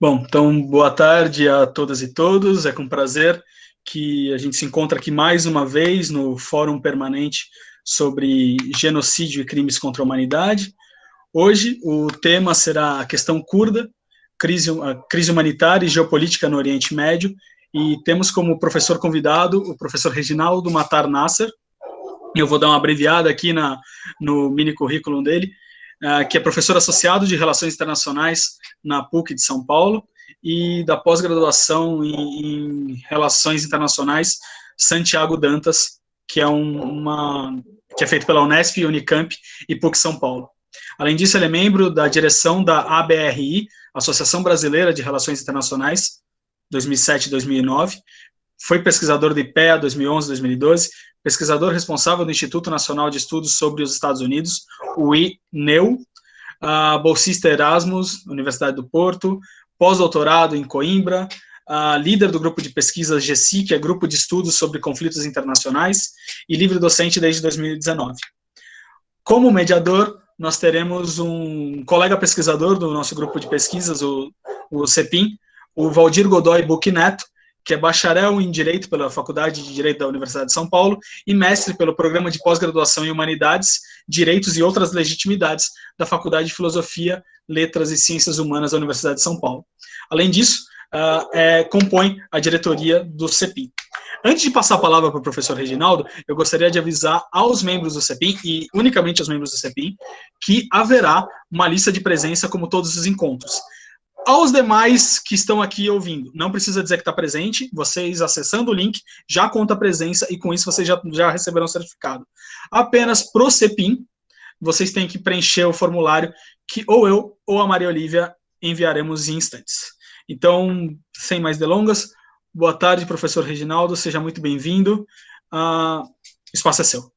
Bom, então, boa tarde a todas e todos. É com prazer que a gente se encontra aqui mais uma vez no Fórum Permanente sobre Genocídio e Crimes contra a Humanidade. Hoje, o tema será a questão curda, a crise humanitária e geopolítica no Oriente Médio, e temos como professor convidado o professor Reginaldo Matar Nasser. Eu vou dar uma abreviada aqui no mini currículo dele, que é professor associado de Relações Internacionais na PUC de São Paulo e da pós-graduação em Relações Internacionais Santiago Dantas, que é feito pela Unesp, Unicamp e PUC São Paulo. Além disso, ele é membro da direção da ABRI, Associação Brasileira de Relações Internacionais, 2007 e 2009, foi pesquisador do IPEA 2011 e 2012, pesquisador responsável do Instituto Nacional de Estudos sobre os Estados Unidos, o INEU, bolsista Erasmus, Universidade do Porto, pós-doutorado em Coimbra, líder do grupo de pesquisa GESI, que é Grupo de Estudos sobre Conflitos Internacionais, e livre-docente desde 2019. Como mediador, nós teremos um colega pesquisador do nosso grupo de pesquisas, o CEPIM, o Valdir Godoy Buch Neto, que é bacharel em Direito pela Faculdade de Direito da Universidade de São Paulo e mestre pelo Programa de Pós-Graduação em Humanidades, Direitos e Outras Legitimidades da Faculdade de Filosofia, Letras e Ciências Humanas da Universidade de São Paulo. Além disso, compõe a diretoria do CEPIM. Antes de passar a palavra para o professor Reginaldo, eu gostaria de avisar aos membros do CEPIM, e unicamente aos membros do CEPIM, que haverá uma lista de presença como todos os encontros. Aos demais que estão aqui ouvindo, não precisa dizer que está presente, vocês acessando o link já conta a presença e com isso vocês já receberão o certificado. Apenas pro CEPIM, vocês têm que preencher o formulário que ou eu ou a Maria Olívia enviaremos em instantes. Então, sem mais delongas, boa tarde, professor Reginaldo, seja muito bem-vindo. O espaço é seu.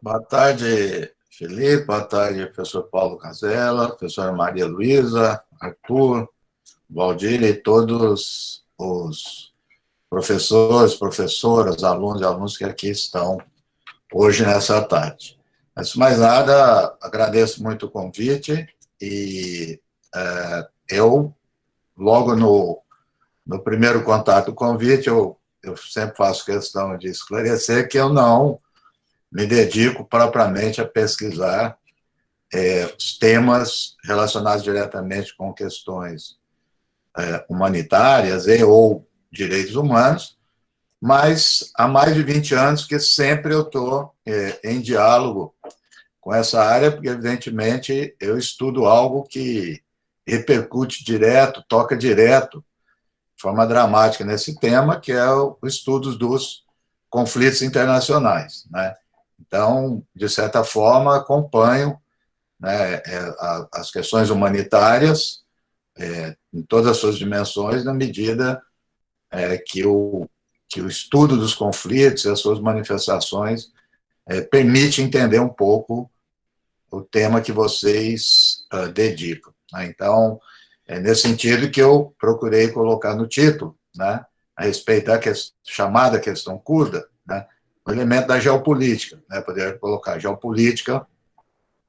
Boa tarde, Felipe, boa tarde, professor Paulo Casella, professora Maria Luísa, Arthur, Valdir e todos os professores, professoras, alunos e alunos que aqui estão hoje nessa tarde. Antes de mais nada, agradeço muito o convite e eu, logo no primeiro contato do convite, eu sempre faço questão de esclarecer que eu não me dedico propriamente a pesquisar os temas relacionados diretamente com questões humanitárias e ou direitos humanos, mas há mais de 20 anos que sempre eu estou em diálogo com essa área, porque, evidentemente, eu estudo algo que repercute direto, toca direto, de forma dramática nesse tema, que é o estudo dos conflitos internacionais, né? Então, de certa forma, acompanho, né, as questões humanitárias em todas as suas dimensões, na medida que o estudo dos conflitos e as suas manifestações permite entender um pouco o tema que vocês dedicam, né? Então, é nesse sentido que eu procurei colocar no título, né, a respeito da chamada questão curda, né, o elemento da geopolítica, né, poderia colocar geopolítica,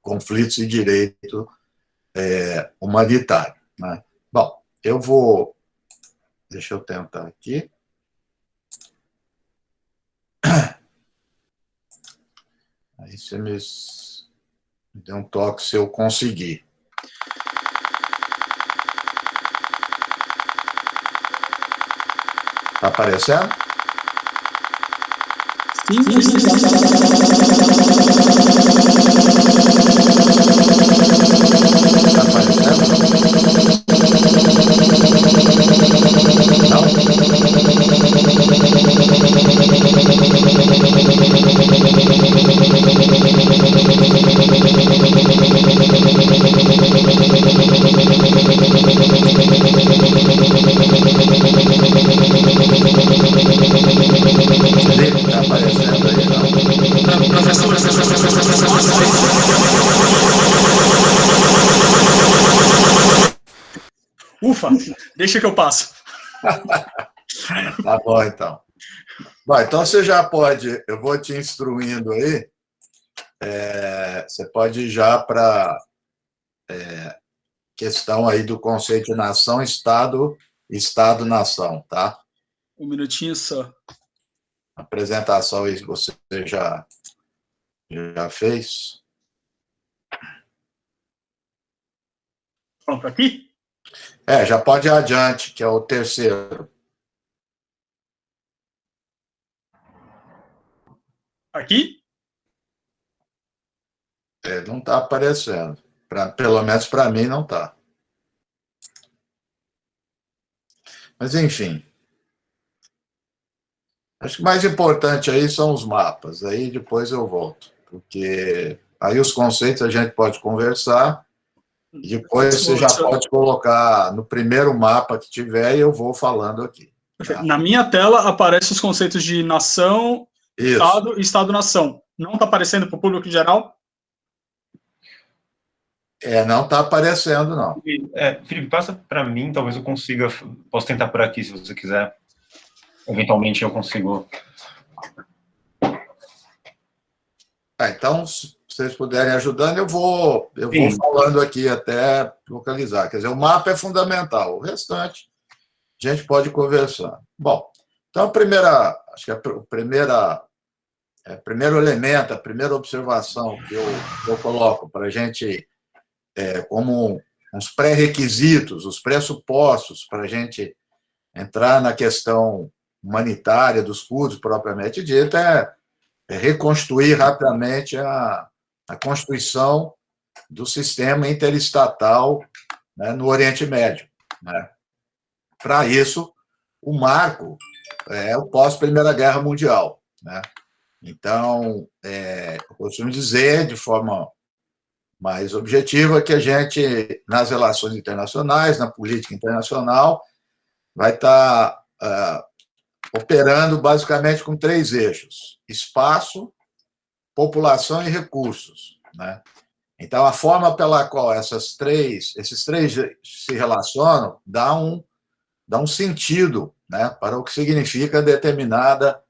conflitos e direito humanitário, né. Bom, deixa eu tentar aqui. Aí você me deu um toque se eu conseguir. Está aparecendo? Sim. Está aparecendo? Felipe, está aparecendo aí, não? Professor, ufa, deixa que eu passo. Tá bom, então. Bom, então você já pode, eu vou te instruindo aí, você pode ir já para questão aí do conceito de nação, Estado, Estado-nação, tá? Um minutinho só. A apresentação aí você já fez. Pronto, aqui? Já pode ir adiante, que é o terceiro. Aqui? Não está aparecendo. Pelo menos para mim não está. Mas, enfim. Acho que o mais importante aí são os mapas. Aí depois eu volto. Porque aí os conceitos a gente pode conversar. E depois você já pode colocar no primeiro mapa que tiver e eu vou falando aqui. Tá? Na minha tela aparecem os conceitos de nação, Estado e Estado-nação. Não está aparecendo para o público em geral? Não está aparecendo, não. Felipe, passa para mim, talvez eu consiga. Posso tentar por aqui, se você quiser. Eventualmente eu consigo. Então, se vocês puderem ajudando, eu vou falando aqui até localizar. Quer dizer, o mapa é fundamental. O restante, a gente pode conversar. Bom, então, acho que o primeiro elemento, a primeira observação que eu coloco para a gente, como uns pré-requisitos, os pressupostos para a gente entrar na questão humanitária dos curdos, propriamente dita, é reconstruir rapidamente a constituição do sistema interestatal, né, no Oriente Médio. Né? Para isso, o marco é o pós-Primeira Guerra Mundial. Né? Então, eu costumo dizer, de forma mais objetiva, que a gente, nas relações internacionais, na política internacional, vai estar operando basicamente com 3 eixos: espaço, população e recursos. Né? Então, a forma pela qual esses três se relacionam dá um sentido, né, para o que significa determinada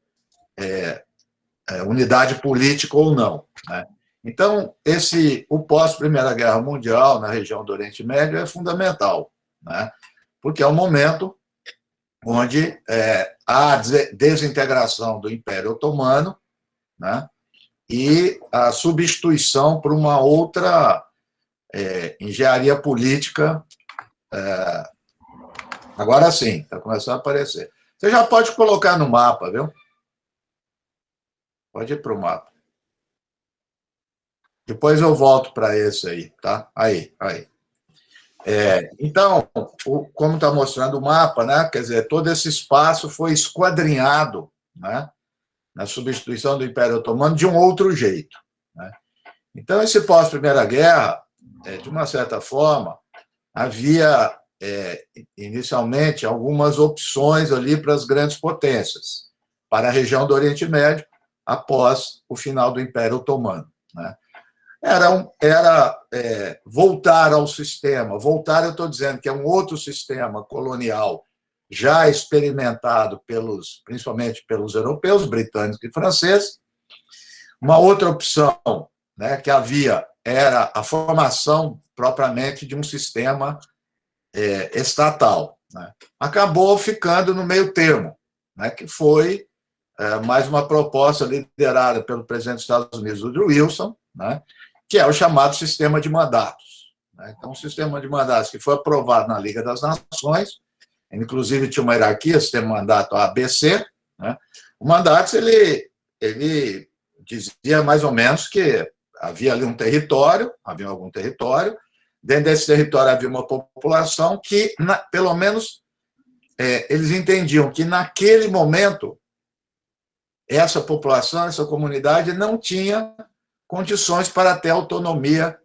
unidade política ou não. Né? Então, o pós-Primeira Guerra Mundial, na região do Oriente Médio, é fundamental, né? Porque é um momento onde há a desintegração do Império Otomano, né? E a substituição por uma outra engenharia política. Agora sim, está começando a aparecer. Você já pode colocar no mapa, viu? Pode ir para o mapa. Depois eu volto para esse aí, tá? Aí. Então, como está mostrando o mapa, né? Quer dizer, todo esse espaço foi esquadrinhado, né, na substituição do Império Otomano de um outro jeito. Né? Então, esse pós-Primeira Guerra, de uma certa forma, havia inicialmente algumas opções ali para as grandes potências, para a região do Oriente Médio, após o final do Império Otomano. Né? Era voltar ao sistema. Voltar, eu estou dizendo que é um outro sistema colonial já experimentado principalmente pelos europeus, britânicos e franceses. Uma outra opção, né, que havia era a formação propriamente de um sistema estatal. Né? Acabou ficando no meio termo, né, que foi mais uma proposta liderada pelo presidente dos Estados Unidos, Woodrow Wilson, né, que é o chamado sistema de mandatos. Né? Então, o sistema de mandatos que foi aprovado na Liga das Nações, inclusive tinha uma hierarquia, sistema de mandato ABC. Né? O mandatos, ele dizia mais ou menos que havia ali havia algum território, dentro desse território havia uma população que, pelo menos, eles entendiam que naquele momento essa população, essa comunidade não tinha condições para ter autonomia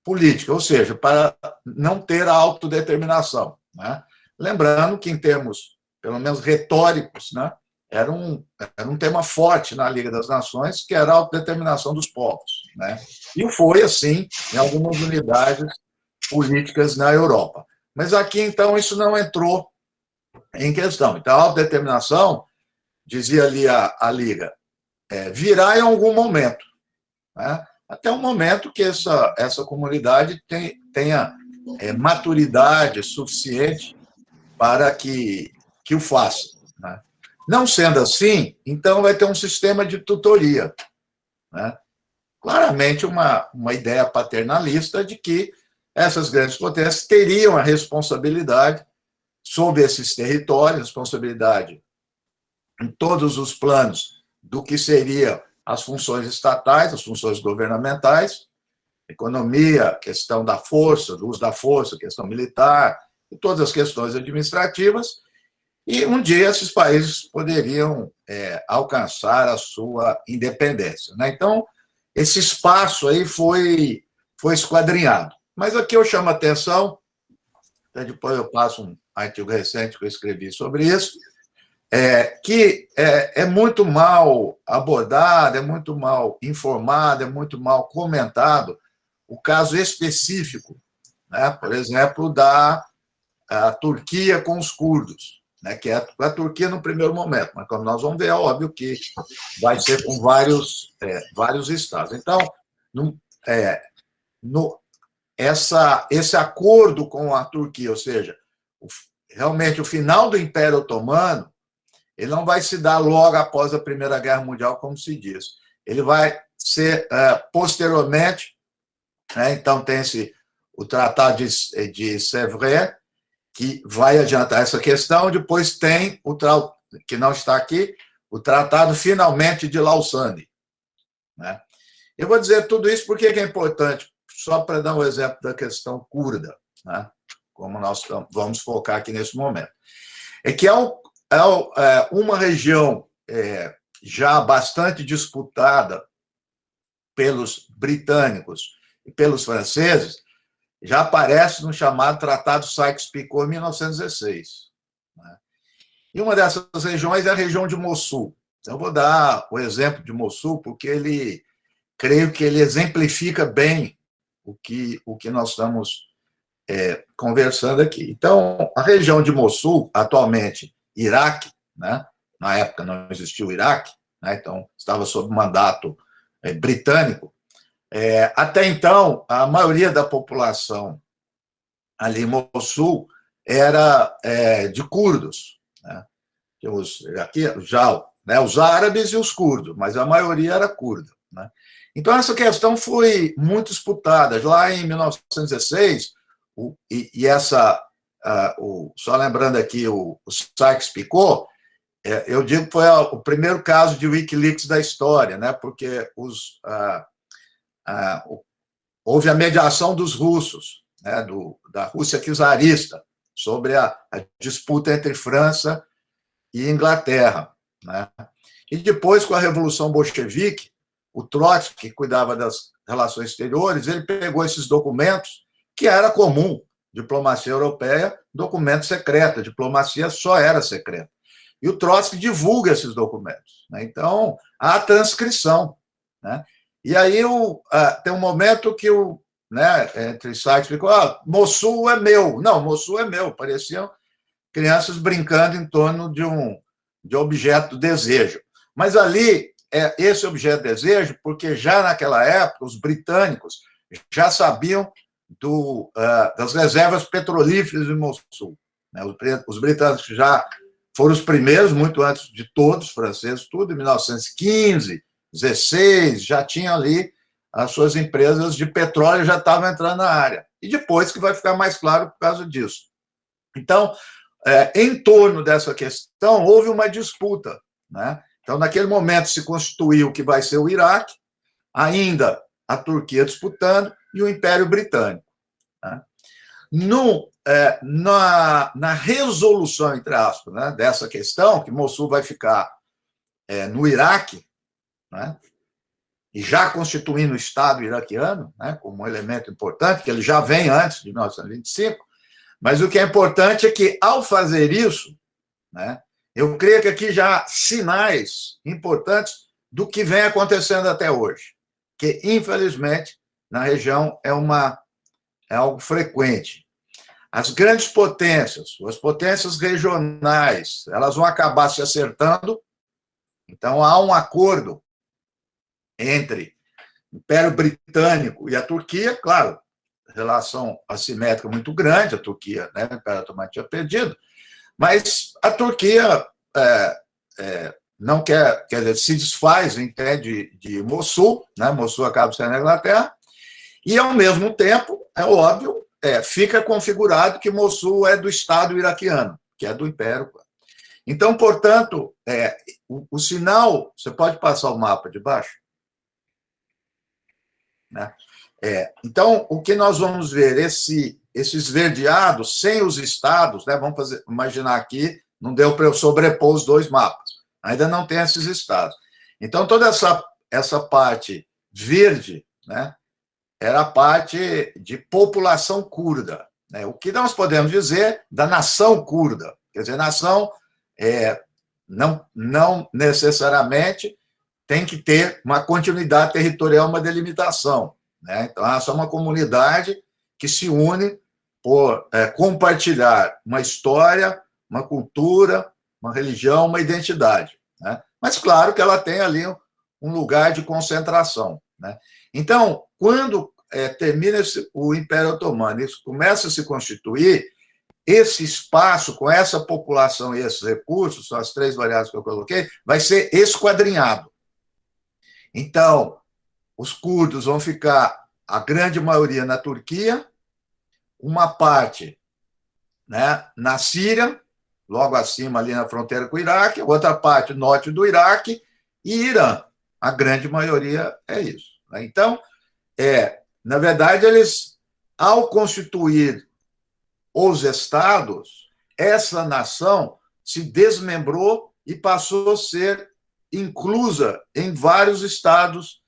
política, ou seja, para não ter a autodeterminação. Né? Lembrando que, em termos, pelo menos retóricos, né, era um tema forte na Liga das Nações, que era a autodeterminação dos povos. Né? E foi assim em algumas unidades políticas na Europa. Mas aqui, então, isso não entrou em questão. Então, a autodeterminação, dizia ali a Liga, virá em algum momento. Né? Até o momento que essa comunidade tenha maturidade suficiente para que o faça, né? Não sendo assim, então vai ter um sistema de tutoria, né? Claramente uma ideia paternalista de que essas grandes potências teriam a responsabilidade sobre esses territórios, responsabilidade em todos os planos do que seriam as funções estatais, as funções governamentais, economia, questão da força, do uso da força, questão militar, e todas as questões administrativas, e um dia esses países poderiam alcançar a sua independência, né? Então, esse espaço aí foi esquadrinhado. Mas aqui eu chamo a atenção, até depois eu passo um artigo recente que eu escrevi sobre isso, que é muito mal abordado, é muito mal informado, é muito mal comentado o caso específico, né, por exemplo, da Turquia com os curdos, né, que é a Turquia no primeiro momento, mas como nós vamos ver, é óbvio que vai ser com vários estados. Então, esse acordo com a Turquia, ou seja, realmente o final do Império Otomano, ele não vai se dar logo após a Primeira Guerra Mundial, como se diz. Ele vai ser posteriormente, né? Então tem o Tratado de Sèvres, que vai adiantar essa questão, depois tem que não está aqui, o Tratado finalmente de Lausanne, né? Eu vou dizer tudo isso porque é importante, só para dar um exemplo da questão curda, né? Como nós vamos focar aqui nesse momento. É que uma região já bastante disputada pelos britânicos e pelos franceses, já aparece no chamado Tratado Sykes-Picot, em 1916. Né? E uma dessas regiões é a região de Mossul. Então, eu vou dar o exemplo de Mossul, porque creio que ele exemplifica bem o que nós estamos conversando aqui. Então, a região de Mossul, atualmente, Iraque, né? Na época não existia o Iraque, né? Então estava sob mandato britânico. Até então, a maioria da população ali em Mossul era de curdos, né? Os árabes e os curdos, mas a maioria era curda, né? Então, essa questão foi muito disputada. Lá em 1916, só lembrando aqui o Sykes-Picot, eu digo que foi o primeiro caso de Wikileaks da história, né? Porque houve a mediação dos russos, né? Da Rússia czarista, sobre a disputa entre França e Inglaterra, né? E depois, com a Revolução Bolchevique, o Trotsky, que cuidava das relações exteriores, ele pegou esses documentos, que era comum, diplomacia europeia, documento secreto, a diplomacia só era secreta. E o Trotsky divulga esses documentos, né? Então, há transcrição, né? E aí tem um momento que entre Sykes e Mossul é meu. Não, Mossul é meu. Pareciam crianças brincando em torno de objeto de desejo. Mas ali, esse objeto de desejo, porque já naquela época, os britânicos já sabiam das reservas petrolíferas de Mossul, né? Os britânicos já foram os primeiros, muito antes de todos, os franceses, tudo, em 1915, 16, já tinham ali as suas empresas de petróleo, já estavam entrando na área. E depois que vai ficar mais claro por causa disso. Então, em torno dessa questão, houve uma disputa, né? Então, naquele momento, se constituiu o que vai ser o Iraque, ainda a Turquia disputando, e o Império Britânico, né? Na resolução, entre aspas, né, dessa questão, que Mossul vai ficar no Iraque, né, e já constituindo o Estado iraquiano, né, como um elemento importante, que ele já vem antes de 1925, mas o que é importante é que, ao fazer isso, né, eu creio que aqui já há sinais importantes do que vem acontecendo até hoje, que, infelizmente, na região é algo frequente. As grandes potências, as potências regionais, elas vão acabar se acertando. Então, há um acordo entre o Império Britânico e a Turquia, claro, relação assimétrica muito grande, a Turquia, né, o Império Otomano tinha perdido, mas a Turquia não quer dizer, se desfaz de Mossul, né, Mossul acaba sendo a Inglaterra, e, ao mesmo tempo, é óbvio, fica configurado que Mossul é do Estado iraquiano, que é do Império. Então, portanto, o sinal, você pode passar o mapa de baixo? Né? Então, o que nós vamos ver, esses esverdeados, sem os estados, né, vamos imaginar aqui, não deu para eu sobrepor os dois mapas, ainda não tem esses estados. Então, toda essa parte verde, né, era a parte de população curda. Né? O que nós podemos dizer da nação curda? Quer dizer, nação não necessariamente tem que ter uma continuidade territorial, uma delimitação. Né? Então, é só uma comunidade que se une por compartilhar uma história, uma cultura, uma religião, uma identidade. Né? Mas, claro, que ela tem ali um lugar de concentração. Né? Então, quando termina o Império Otomano, isso começa a se constituir, esse espaço, com essa população e esses recursos, são as três variáveis que eu coloquei, vai ser esquadrinhado. Então, os curdos vão ficar, a grande maioria, na Turquia, uma parte, né, na Síria, logo acima, ali na fronteira com o Iraque, outra parte, norte do Iraque, e Irã. A grande maioria é isso. Né? Então, na verdade, eles, ao constituir os estados, essa nação se desmembrou e passou a ser inclusa em vários estados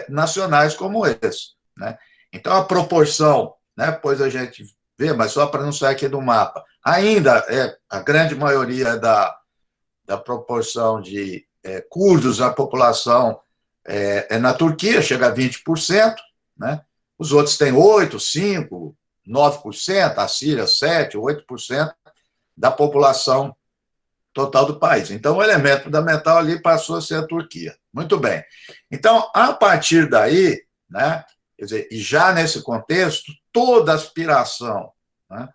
nacionais como esse. Né? Então, a proporção, né, depois a gente vê, mas só para não sair aqui do mapa, ainda a grande maioria da proporção de curdos na população na Turquia, chega a 20%, né? Os outros têm 8%, 5%, 9%, a Síria 7%, 8% da população total do país. Então, o elemento fundamental ali passou a ser a Turquia. Muito bem. Então, a partir daí, né, quer dizer, e já nesse contexto, toda aspiração, né,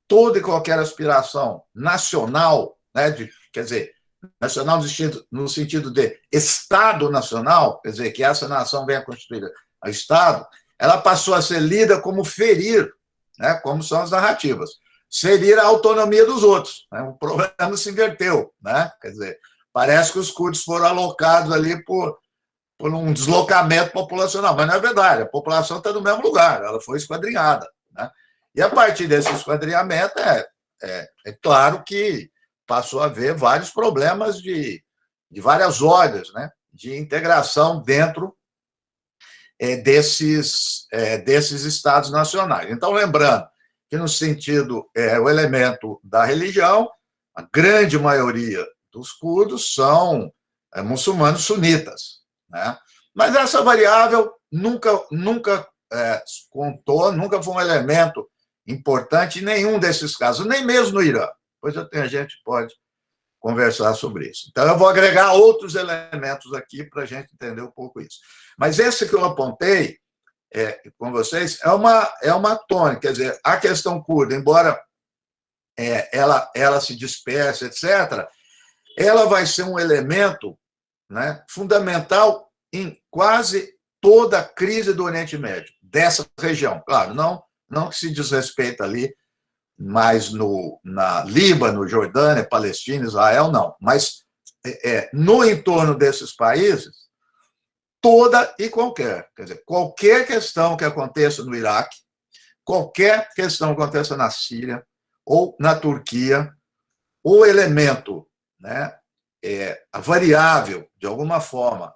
toda e qualquer aspiração nacional, né, quer dizer, nacional no sentido de Estado nacional, quer dizer, que essa nação venha constituir a Estado, ela passou a ser lida como ferir, né, como são as narrativas, ferir a autonomia dos outros. Né, o problema se inverteu. Né, quer dizer, parece que os curdos foram alocados ali por um deslocamento populacional, mas não é verdade, a população está no mesmo lugar, ela foi esquadrinhada. Né, e a partir desse esquadrinhamento, é claro que passou a haver vários problemas de várias ordens, né, de integração dentro desses estados nacionais. Então, lembrando que, no sentido, o elemento da religião, a grande maioria dos curdos são muçulmanos sunitas. Né? Mas essa variável nunca contou, nunca foi um elemento importante em nenhum desses casos, nem mesmo no Irã. Depois a gente pode conversar sobre isso. Então, eu vou agregar outros elementos aqui para a gente entender um pouco isso. Mas esse que eu apontei com vocês é uma tônica, quer dizer, a questão curda, embora ela se disperse, etc., ela vai ser um elemento, né, fundamental em quase toda a crise do Oriente Médio, dessa região. Claro, não que se desrespeita ali, mas na Líbano, Jordânia, Palestina, Israel, não. Mas no entorno desses países, toda e qualquer. Quer dizer, qualquer questão que aconteça no Iraque, qualquer questão que aconteça na Síria ou na Turquia, o elemento, né, a variável, de alguma forma,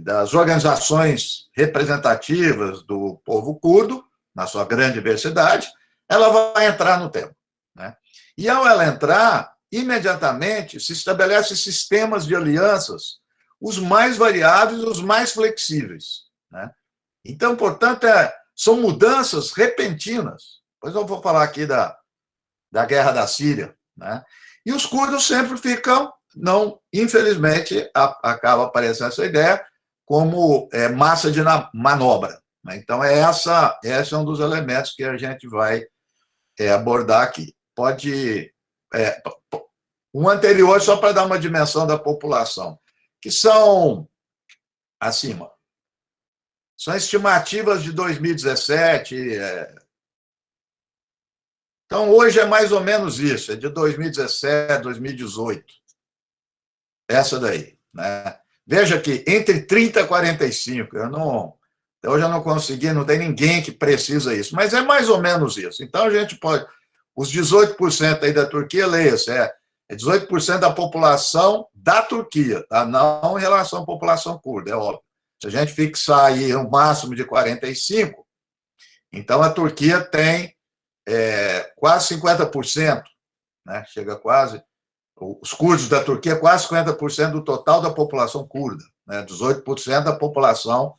das organizações representativas do povo curdo, na sua grande diversidade, ela vai entrar no tema. Né? E, ao ela entrar, imediatamente se estabelecem sistemas de alianças, os mais variáveis, os mais flexíveis. Né? Então, portanto, são mudanças repentinas. Depois eu vou falar aqui da guerra da Síria. Né? E os curdos sempre ficam, infelizmente, acaba aparecendo essa ideia, como massa de manobra. né? Então, esse é um dos elementos que a gente vai abordar aqui. Um anterior, só para dar uma dimensão da população, que são, acima, são estimativas de 2017. Então, hoje é mais ou menos isso, é de 2017, 2018. Essa daí, né? Veja que entre 30 e 45, até hoje eu não consegui, não tem ninguém que precisa isso, mas é mais ou menos isso. Então, a gente pode... Os 18% aí da Turquia, leia-se, é 18% da população da Turquia, tá? Não em relação à população curda, é óbvio. Se a gente fixar aí um máximo de 45, então a Turquia tem quase 50%, né? Chega quase... Os curdos da Turquia, quase 50% do total da população curda, né? 18% da população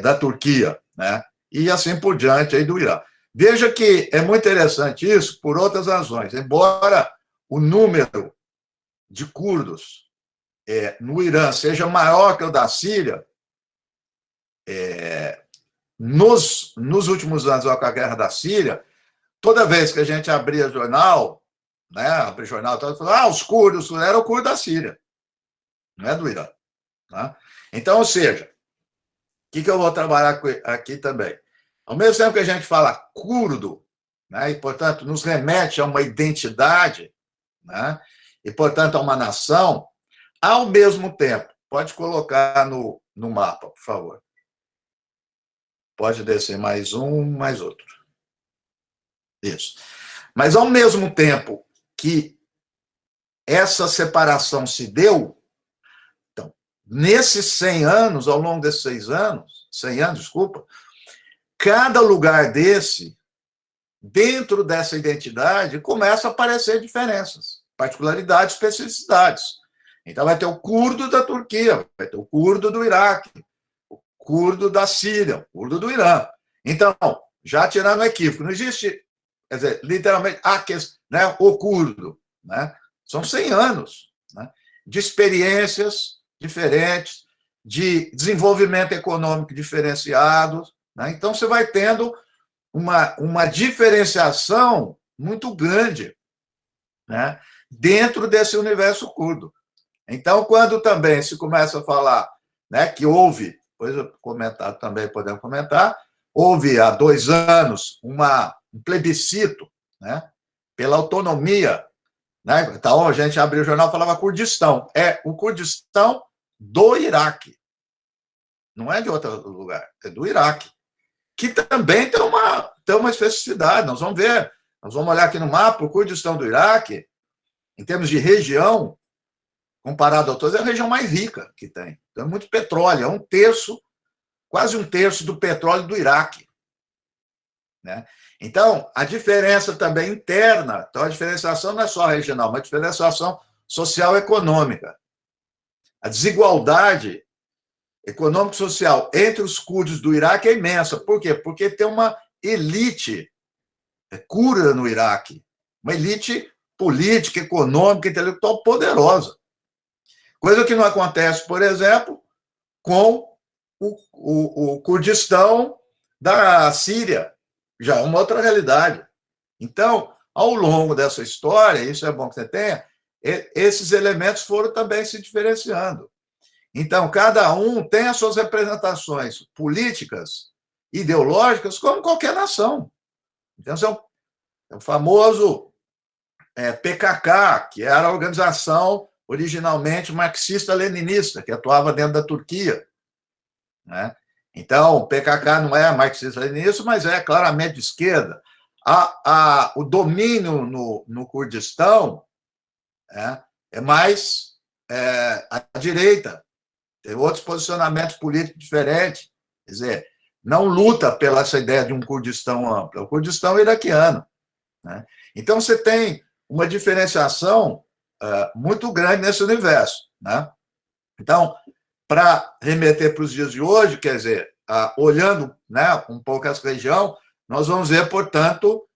da Turquia, né? E assim por diante aí do Irã. Veja que é muito interessante isso por outras razões. Embora o número de curdos no Irã seja maior que o da Síria, nos últimos anos, com a guerra da Síria, toda vez que a gente abria jornal, né, abria jornal, falava, os curdos, era o curdo da Síria, não é do Irã. Né? Então, ou seja, o que eu vou trabalhar aqui também? Ao mesmo tempo que a gente fala curdo, né, e, portanto, nos remete a uma identidade, né, e, portanto, a uma nação, ao mesmo tempo, pode colocar no mapa, por favor. Pode descer mais um, mais outro. Isso. Mas, ao mesmo tempo que essa separação se deu, então, nesses 100 anos, ao longo desses 100 anos, desculpa, cada lugar dentro dessa identidade, começa a aparecer diferenças, particularidades, especificidades. Então, vai ter o curdo da Turquia, vai ter o curdo do Iraque, o curdo da Síria, o curdo do Irã. Então, já tirando o equívoco, não existe, quer dizer, literalmente, né, o curdo. Né? São 100 anos, né, de experiências diferentes, de desenvolvimento econômico diferenciado. Né? Então, você vai tendo uma diferenciação muito grande, né, dentro desse universo curdo. Então, quando também se começa a falar, né, que houve, depois eu comentar também, podemos comentar, houve há 2 anos um plebiscito, né, pela autonomia. Né? Então, a gente abriu o jornal e falava Kurdistão. É o Kurdistão do Iraque. Não é de outro lugar, é do Iraque. Que também tem uma especificidade. Nós vamos ver, nós vamos olhar aqui no mapa, o Kurdistão do Iraque, em termos de região, comparado a todos, é a região mais rica que tem. Então, é muito petróleo, é 1/3, quase 1/3 do petróleo do Iraque. Né? Então, a diferença também interna, então a diferenciação não é só regional, mas a diferenciação social e econômica. A desigualdade econômico-social entre os curdos do Iraque é imensa. Por quê? Porque tem uma elite curda no Iraque, uma elite política, econômica, intelectual poderosa. Coisa que não acontece, por exemplo, com o Kurdistão da Síria. Já é uma outra realidade. Então, ao longo dessa história, isso é bom que você tenha, esses elementos foram também se diferenciando. Então, cada um tem as suas representações políticas, ideológicas, como qualquer nação. Então, é o famoso PKK, que era a organização originalmente marxista-leninista, que atuava dentro da Turquia. Né? Então, o PKK não é marxista-leninista, mas é claramente de esquerda. O domínio no Kurdistão é mais à direita. Tem outros posicionamentos políticos diferentes. Quer dizer, não luta pela essa ideia de um Kurdistão amplo. É o Kurdistão iraquiano. Né? Então, você tem uma diferenciação muito grande nesse universo. Né? Então, para remeter para os dias de hoje, quer dizer, olhando, né, um pouco essa região, nós vamos ver, portanto,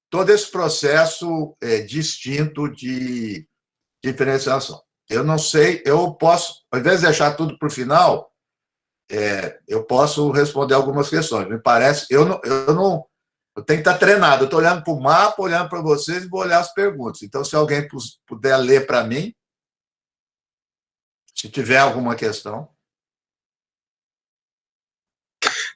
todo esse processo distinto de diferenciação. Eu não sei, eu posso, ao invés de deixar tudo para o final, eu posso responder algumas questões. Me parece, eu tenho que estar treinado. Eu estou olhando para o mapa, olhando para vocês e vou olhar as perguntas. Então, se alguém puder ler para mim, se tiver alguma questão.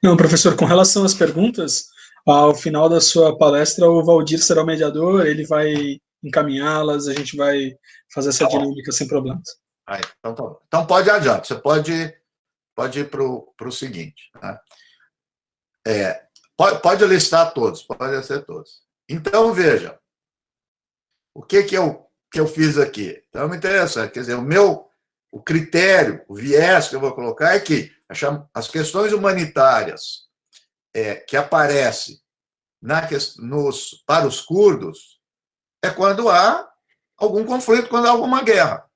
Não, professor, com relação às perguntas, ao final da sua palestra, o Valdir será o mediador, ele vai encaminhá-las, a gente vai fazer essa dinâmica sem problemas. Então, tá bom. Então, pode adiante. Você pode ir para o seguinte. Né? Pode listar todos, pode ser todos. Então, veja, o que eu fiz aqui? Então, é muito interessante. Quer dizer, o critério, o viés que eu vou colocar é que as questões humanitárias que aparecem para os curdos é quando há algum conflito, quando há alguma guerra,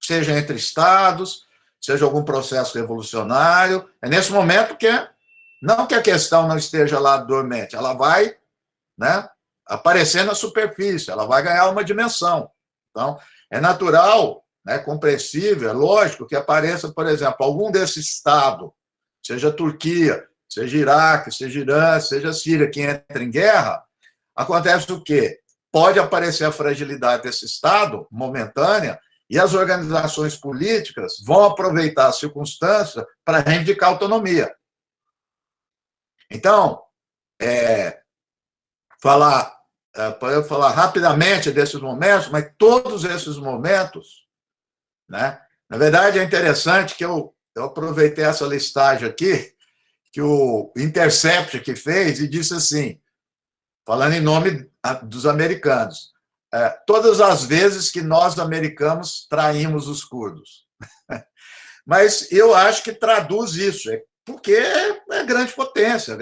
seja entre estados, seja algum processo revolucionário. É nesse momento não que a questão não esteja lá dormente, ela vai, né, aparecer na superfície, ela vai ganhar uma dimensão. Então, é natural, né, compreensível, é lógico que apareça, por exemplo, algum desse estado, seja Turquia, seja Iraque, seja Irã, seja Síria, que entra em guerra, acontece o quê? Pode aparecer a fragilidade desse estado, momentânea, e as organizações políticas vão aproveitar a circunstância para reivindicar autonomia. Então, podemos falar rapidamente desses momentos, mas todos esses momentos, né? Na verdade, é interessante que eu aproveitei essa listagem aqui, que o Intercept que fez, e disse assim, falando em nome dos americanos, todas as vezes que nós, americanos, traímos os curdos. Mas eu acho que traduz isso, porque é grande potência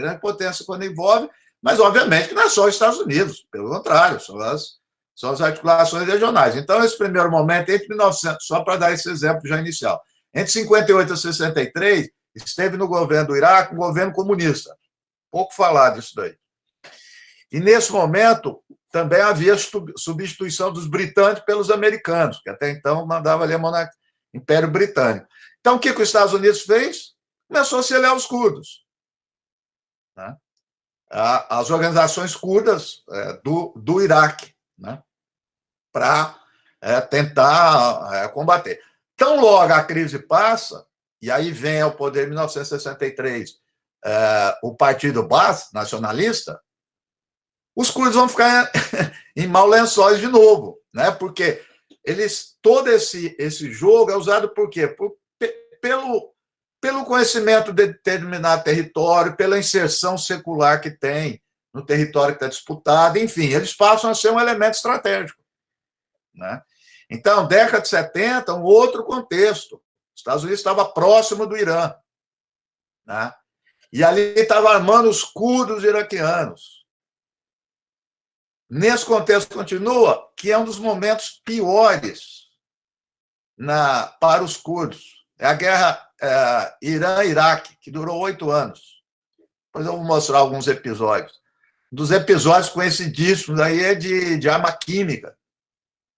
quando envolve, mas, obviamente, que não é só os Estados Unidos, pelo contrário, são as articulações regionais. Então, esse primeiro momento, entre 1900, só para dar esse exemplo já inicial, entre 58 e 63, esteve no governo do Iraque um governo comunista. Pouco falado isso daí. E, nesse momento, também havia substituição dos britânicos pelos americanos, que até então mandava ali a Império Britânico. Então, o que os Estados Unidos fez? Começou a auxiliar os curdos. Né? As organizações curdas do Iraque, né? Para tentar combater. Tão logo a crise passa, e aí vem ao poder em 1963 o Partido Baath, nacionalista, os curdos vão ficar em maus lençóis de novo, né? Porque todo esse jogo é usado por quê? Pelo conhecimento de determinado território, pela inserção secular que tem no território que está disputado, enfim, eles passam a ser um elemento estratégico. Né? Então, década de 70, um outro contexto. Os Estados Unidos estava próximo do Irã. Né? E ali estava armando os curdos iraquianos. Nesse contexto continua, que é um dos momentos piores para os curdos. É a guerra Irã-Iraque, que durou 8 anos. Depois eu vou mostrar alguns episódios. Um dos episódios conhecidíssimos aí é de arma química,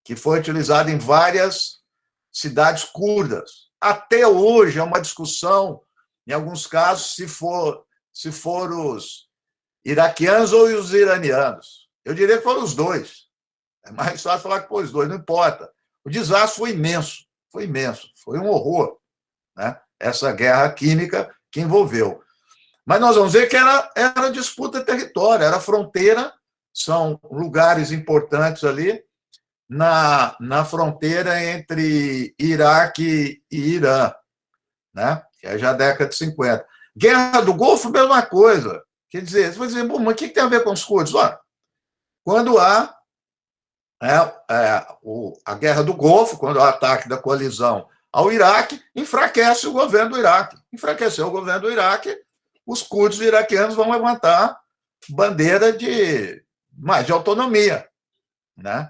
que foi utilizada em várias cidades curdas. Até hoje é uma discussão, em alguns casos, se for os iraquianos ou os iranianos. Eu diria que foram os dois. É mais fácil falar que foram os dois, não importa. O desastre foi imenso, foi um horror, né? Essa guerra química que envolveu. Mas nós vamos ver que era disputa de território, era fronteira, são lugares importantes ali na fronteira entre Iraque e Irã, né? Que é já a década de 50. Guerra do Golfo, mesma coisa. Quer dizer, você vai dizer, mas o que tem a ver com os curdos? Olha, quando há a Guerra do Golfo, quando há o ataque da coalizão ao Iraque, enfraquece o governo do Iraque. Enfraqueceu o governo do Iraque, os curdos iraquianos vão levantar bandeira de autonomia. Né?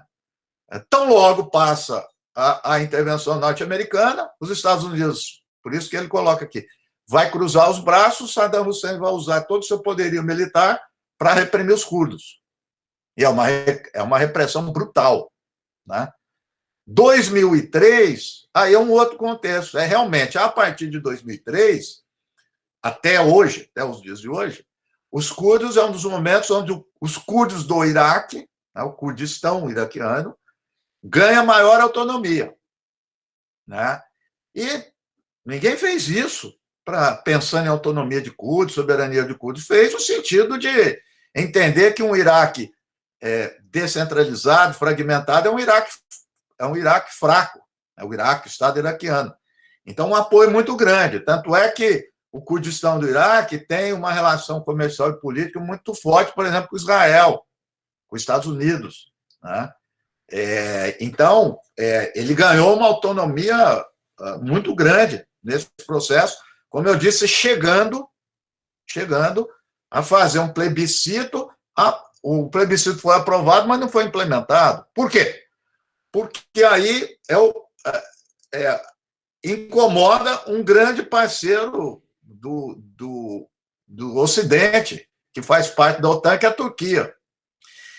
Tão logo passa a intervenção norte-americana, os Estados Unidos, por isso que ele coloca aqui, vai cruzar os braços, Saddam Hussein vai usar todo o seu poderio militar para reprimir os curdos. E é uma repressão brutal. Né? 2003, aí é um outro contexto. Realmente, a partir de 2003, até hoje, até os dias de hoje, os curdos é um dos momentos onde os curdos do Iraque, né, o Kurdistão iraquiano, ganha maior autonomia. Né? E ninguém fez isso pensando em autonomia de curdos, soberania de curdos. Fez no sentido de entender que um Iraque descentralizado, fragmentado, é um Iraque fraco, é o Iraque, o Estado iraquiano. Então, um apoio muito grande. Tanto é que o Kurdistão do Iraque tem uma relação comercial e política muito forte, por exemplo, com Israel, com os Estados Unidos. Né? Então, ele ganhou uma autonomia muito grande nesse processo, como eu disse, chegando a fazer um plebiscito. O plebiscito foi aprovado, mas não foi implementado. Por quê? Porque aí incomoda um grande parceiro do Ocidente, que faz parte da OTAN, que é a Turquia.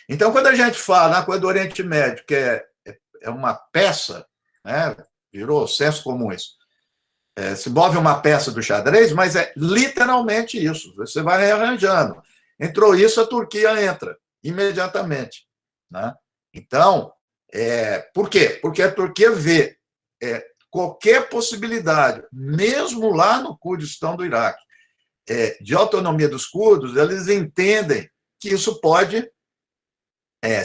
Então, quando a gente fala na coisa do Oriente Médio, que é uma peça, né, virou senso comum isso, se move uma peça do xadrez, mas é literalmente isso, você vai rearranjando. Entrou isso, a Turquia entra imediatamente. Né? Então, por quê? Porque a Turquia vê qualquer possibilidade, mesmo lá no Kurdistão do Iraque, de autonomia dos curdos, eles entendem que isso pode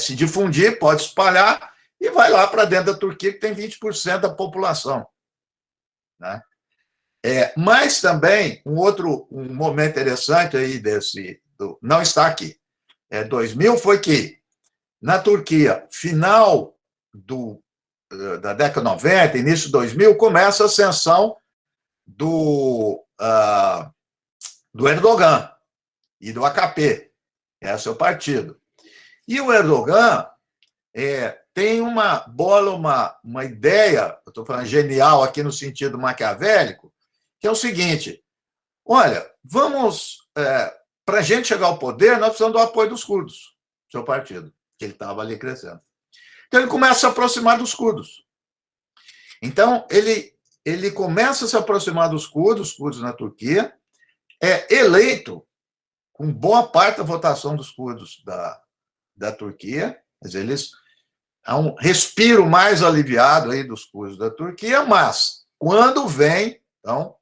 se difundir, pode espalhar, e vai lá para dentro da Turquia, que tem 20% da população. Né? Mas também, um momento interessante aí não está aqui, 2000, foi que, na Turquia, final da década 90, início de 2000, começa a ascensão do Erdogan e do AKP, é o seu partido. E o Erdogan tem uma ideia, eu estou falando genial aqui no sentido maquiavélico, que é o seguinte: olha, para a gente chegar ao poder, nós precisamos do apoio dos curdos, seu partido, que ele estava ali crescendo. Então, ele começa a se aproximar dos curdos. Então, ele começa a se aproximar dos curdos na Turquia, é eleito com boa parte da votação dos curdos da Turquia, mas há um respiro mais aliviado aí dos curdos da Turquia, mas quando vem, então,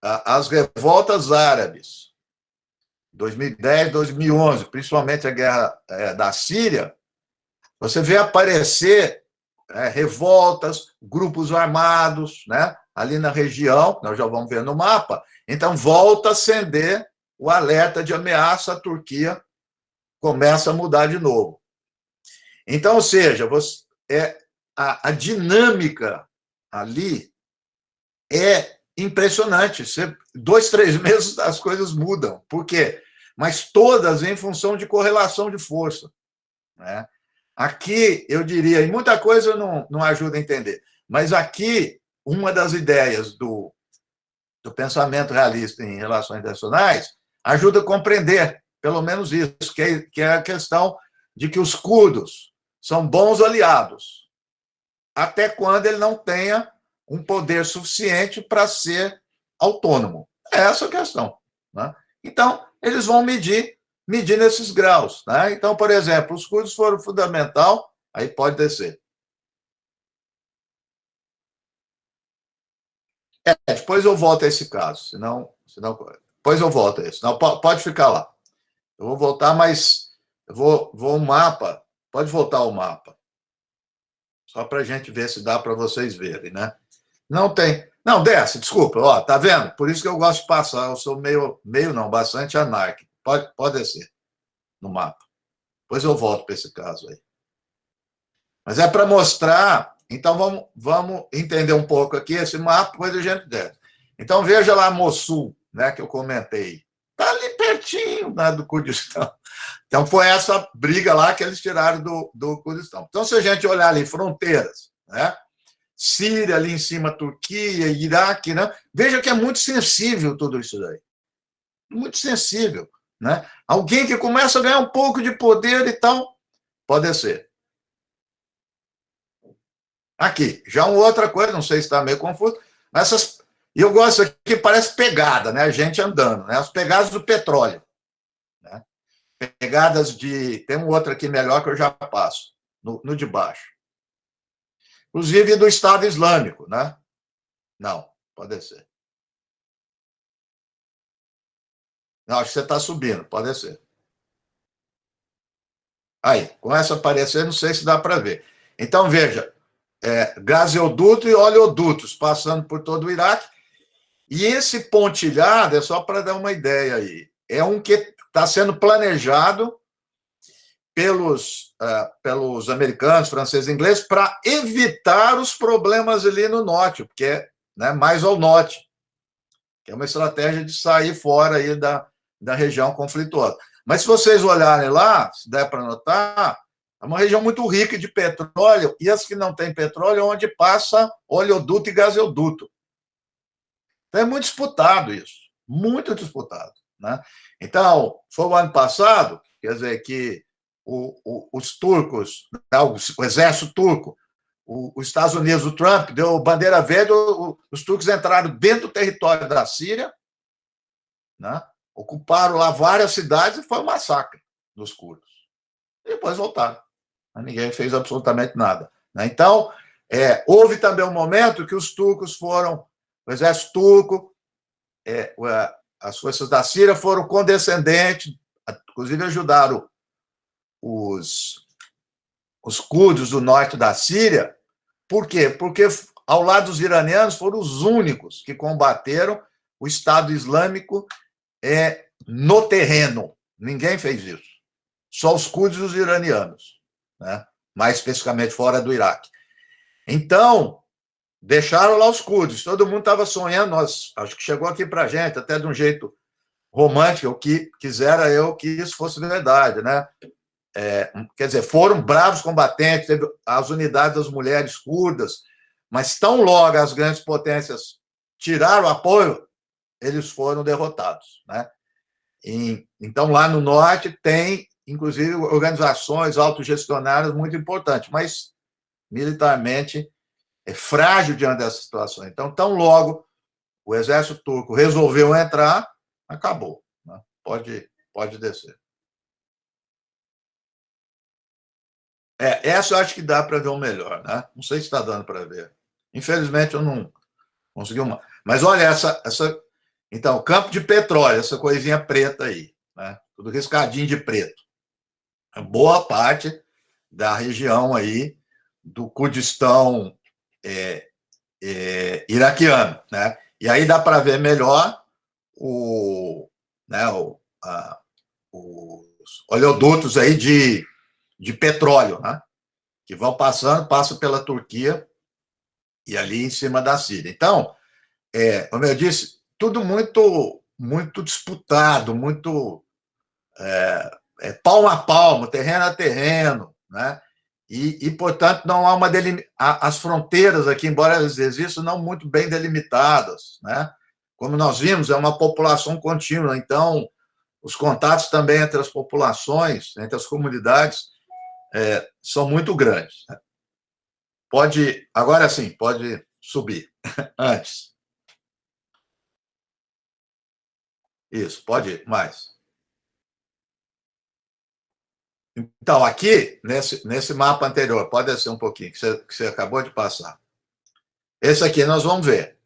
as revoltas árabes, 2010, 2011, principalmente a guerra da Síria, você vê aparecer revoltas, grupos armados, né, ali na região, nós já vamos ver no mapa, então volta a acender o alerta de ameaça, a Turquia começa a mudar de novo. Então, ou seja, a dinâmica ali é impressionante. 2, 3 meses as coisas mudam. Por quê? Mas todas em função de correlação de força. Né? Aqui, eu diria, e muita coisa não ajuda a entender, mas aqui, uma das ideias do pensamento realista em relações internacionais ajuda a compreender, pelo menos isso, que é a questão de que os curdos são bons aliados, até quando ele não tenha um poder suficiente para ser autônomo. É essa a questão. Né? Então, eles vão medir nesses graus. Né? Então, por exemplo, os curdos foram fundamental, aí pode descer. Depois eu volto a esse caso, senão depois eu volto a esse. Não, pode ficar lá. Eu vou voltar, mas eu vou o mapa. Pode voltar o mapa. Só para a gente ver se dá para vocês verem, né? Não tem. Não, desce, desculpa. Ó, tá vendo? Por isso que eu gosto de passar. Eu sou bastante anárquico. Pode descer no mapa. Depois eu volto para esse caso aí. Mas é para mostrar. Então, vamos entender um pouco aqui esse mapa, depois a gente desce. Então, veja lá Mossul, né, que eu comentei. Está ali pertinho, né, do Kurdistão. Então, foi essa briga lá que eles tiraram do Kurdistão. Então, se a gente olhar ali, fronteiras, né? Síria ali em cima, Turquia, Iraque, né? Veja que é muito sensível tudo isso daí. Muito sensível. Né? Alguém que começa a ganhar um pouco de poder e tal, pode ser. Aqui, já uma outra coisa, não sei se está meio confuso, mas E eu gosto aqui, parece pegada, né? A gente andando, né? As pegadas do petróleo. Né? Pegadas de... Tem um outro aqui melhor que eu já passo, no de baixo. Inclusive do Estado Islâmico, né? Não, pode descer. Não, acho que você está subindo, pode descer. Aí, começa a aparecer, não sei se dá para ver. Então, veja, gasoduto e oleodutos passando por todo o Iraque. E esse pontilhado, é só para dar uma ideia aí, é um que está sendo planejado pelos americanos, franceses e ingleses para evitar os problemas ali no norte, porque é, né, mais ao norte, que é uma estratégia de sair fora aí da região conflituosa. Mas se vocês olharem lá, se der para notar, é uma região muito rica de petróleo, e as que não têm petróleo, onde passa oleoduto e gasoduto. Então, é muito disputado isso, muito disputado. Né? Então, foi o ano passado, quer dizer, que os turcos, o exército turco, os Estados Unidos, o Trump, deu bandeira verde, os turcos entraram dentro do território da Síria, né? Ocuparam lá várias cidades e foi um massacre dos curdos. E depois voltaram. Ninguém fez absolutamente nada. Né? Então, houve também um momento que os turcos foram, o exército turco, as forças da Síria foram condescendentes, inclusive ajudaram os curdos do norte da Síria. Por quê? Porque, ao lado dos iranianos, foram os únicos que combateram o Estado Islâmico no terreno. Ninguém fez isso. Só os curdos e os iranianos, né? Mais especificamente fora do Iraque. Então, deixaram lá os curdos. Todo mundo estava sonhando, acho que chegou aqui para a gente, até de um jeito romântico, o que quisera eu que isso fosse verdade, né? Quer dizer, foram bravos combatentes, teve as unidades das mulheres curdas, mas tão logo as grandes potências tiraram o apoio, eles foram derrotados. Né? Então, lá no norte, tem, inclusive, organizações autogestionárias muito importantes, mas militarmente é frágil diante dessa situação. Então, tão logo o exército turco resolveu entrar, acabou. Né? Pode descer. Essa eu acho que dá para ver o melhor, né? Não sei se está dando para ver. Infelizmente, eu não consegui uma. Mas olha, essa. Então, campo de petróleo, essa coisinha preta aí, né? Tudo riscadinho de preto. Boa parte da região aí do Kurdistão iraquiano, né? E aí dá para ver melhor os oleodutos aí de petróleo, né? Que vão passa pela Turquia e ali em cima da Síria. Então, como eu disse, tudo muito, muito disputado, muito palmo a palmo, terreno a terreno, né? E portanto, não há as fronteiras aqui, embora elas existam, não muito bem delimitadas, né? Como nós vimos, é uma população contínua, então os contatos também entre as populações, entre as comunidades, são muito grandes. Agora sim, pode subir. Antes. Isso, pode ir, mais. Então, aqui, nesse mapa anterior, pode descer um pouquinho, que você acabou de passar. Esse aqui nós vamos ver.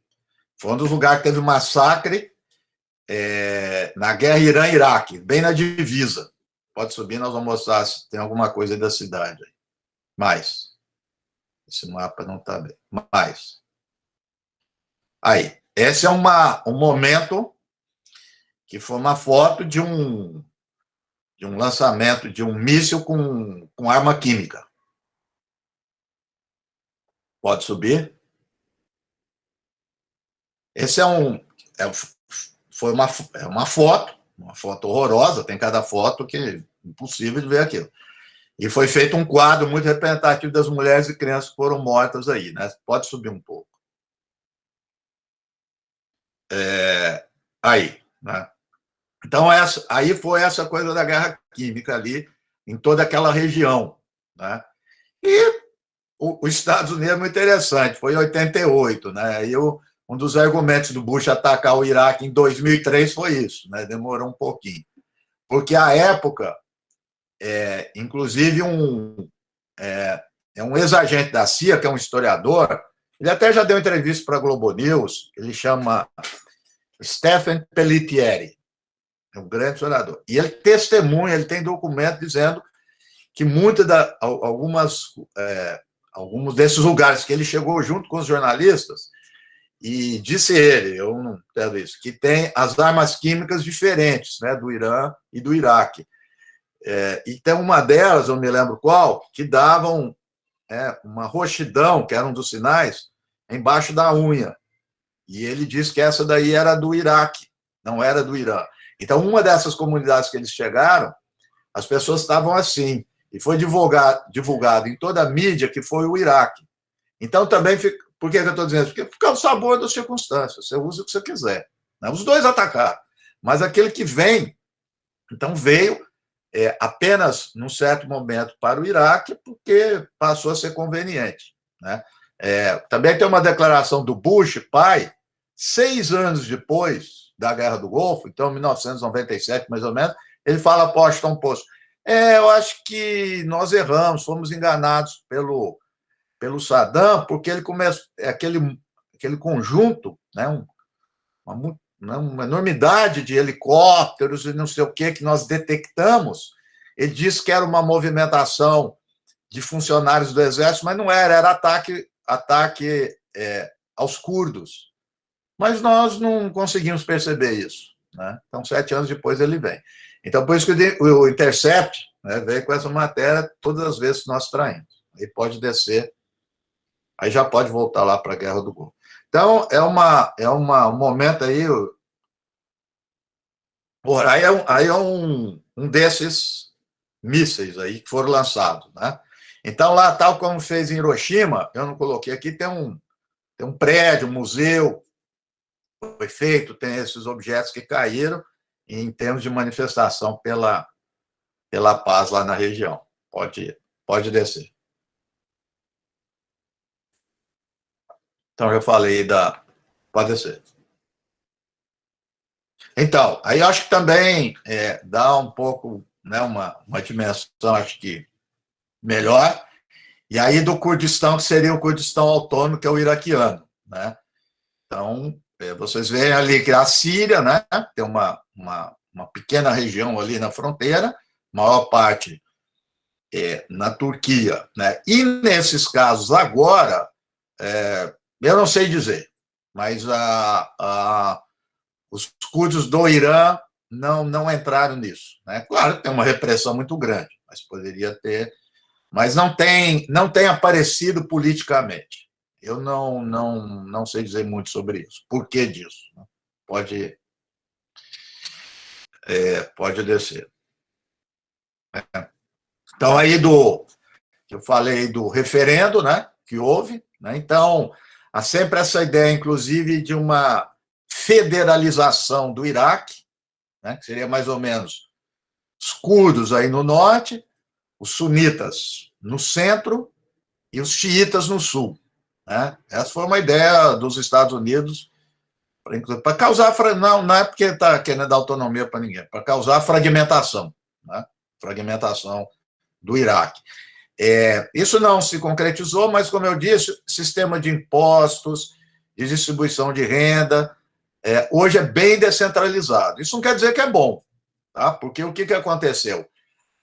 Foi um dos lugares que teve massacre na guerra Irã-Iraque, bem na divisa. Pode subir, nós vamos mostrar se tem alguma coisa aí da cidade. Mais. Esse mapa não está bem. Mais. Aí. Esse é um momento que foi uma foto de um lançamento de um míssil com arma química. Pode subir. Esse foi uma foto horrorosa, tem cada foto que é impossível de ver aquilo. E foi feito um quadro muito representativo das mulheres e crianças que foram mortas aí, né? Pode subir um pouco. Aí, né? Então, aí foi essa coisa da guerra química ali, em toda aquela região. Né? E os Estados Unidos é muito interessante, foi em 88, né? Aí um um dos argumentos do Bush atacar o Iraque em 2003 foi isso, né? Demorou um pouquinho. Porque, à época, inclusive, um ex-agente da CIA, que é um historiador, ele até já deu entrevista para a Globo News, ele chama Stephen Pelletieri, é um grande historiador. E ele testemunha, ele tem documento dizendo que alguns desses lugares que ele chegou junto com os jornalistas, e disse ele, eu não entendo isso, que tem as armas químicas diferentes, né, do Irã e do Iraque. E tem uma delas, eu não me lembro qual, que davam uma roxidão, que era um dos sinais, embaixo da unha. E ele disse que essa daí era do Iraque, não era do Irã. Então, uma dessas comunidades que eles chegaram, as pessoas estavam assim, e foi divulgado em toda a mídia que foi o Iraque. Então, também, por que eu estou dizendo isso? Porque fica o sabor das circunstâncias, você usa o que você quiser. Né? Os dois atacaram, mas aquele que vem, então veio apenas, num certo momento, para o Iraque, porque passou a ser conveniente. Né? Também tem uma declaração do Bush, pai, 6 anos depois da Guerra do Golfo, então, 1997, mais ou menos, ele fala para o Washington Post, eu acho que nós erramos, fomos enganados pelo Saddam, porque ele começa aquele conjunto, né, uma enormidade de helicópteros e não sei o que nós detectamos. Ele disse que era uma movimentação de funcionários do exército, mas não era ataque aos curdos. Mas nós não conseguimos perceber isso. Né? Então, 7 anos depois ele vem. Então, por isso que o Intercept, né, veio com essa matéria todas as vezes que nós traímos. Aí pode descer, aí já pode voltar lá para a Guerra do Golfo. Então, um momento aí. Aí é um desses mísseis aí que foram lançados. Né? Então, lá, tal como fez em Hiroshima, eu não coloquei aqui, tem um prédio, um museu, foi feito, tem esses objetos que caíram em termos de manifestação pela paz lá na região. Pode descer. Então, eu falei Pode descer. Então, aí eu acho que também dá um pouco, né, uma dimensão, acho que melhor, e aí do Kurdistão, que seria o Kurdistão autônomo, que é o iraquiano. Né? Então, vocês veem ali que a Síria, né, tem uma pequena região ali na fronteira, maior parte na Turquia. Né? E nesses casos agora, eu não sei dizer, mas os curdos do Irã não entraram nisso. Né? Claro que tem uma repressão muito grande, mas poderia ter, mas não tem aparecido politicamente. Eu não sei dizer muito sobre isso. Por que disso? Pode descer. Então, aí eu falei do referendo, né, que houve. Né? Então, há sempre essa ideia, inclusive, de uma federalização do Iraque, né, que seria mais ou menos os curdos aí no norte, os sunitas no centro e os xiitas no sul. Né? Essa foi uma ideia dos Estados Unidos para causar, não é porque está querendo dar autonomia para ninguém, para causar fragmentação, né? Fragmentação do Iraque. Isso não se concretizou, mas, como eu disse, sistema de impostos, de distribuição de renda, hoje é bem descentralizado. Isso não quer dizer que é bom, tá? Porque o que aconteceu?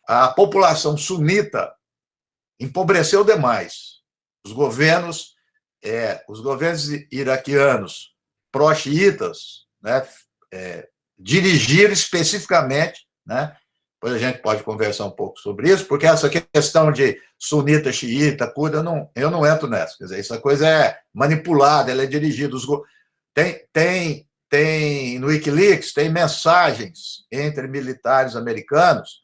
A população sunita empobreceu demais. Os governos iraquianos pró-xiitas, né, dirigiram especificamente, né, depois a gente pode conversar um pouco sobre isso, porque essa questão de sunita, xiita, curda, eu não entro nessa. Quer dizer, essa coisa é manipulada, ela é dirigida. Tem no Wikileaks, tem mensagens entre militares americanos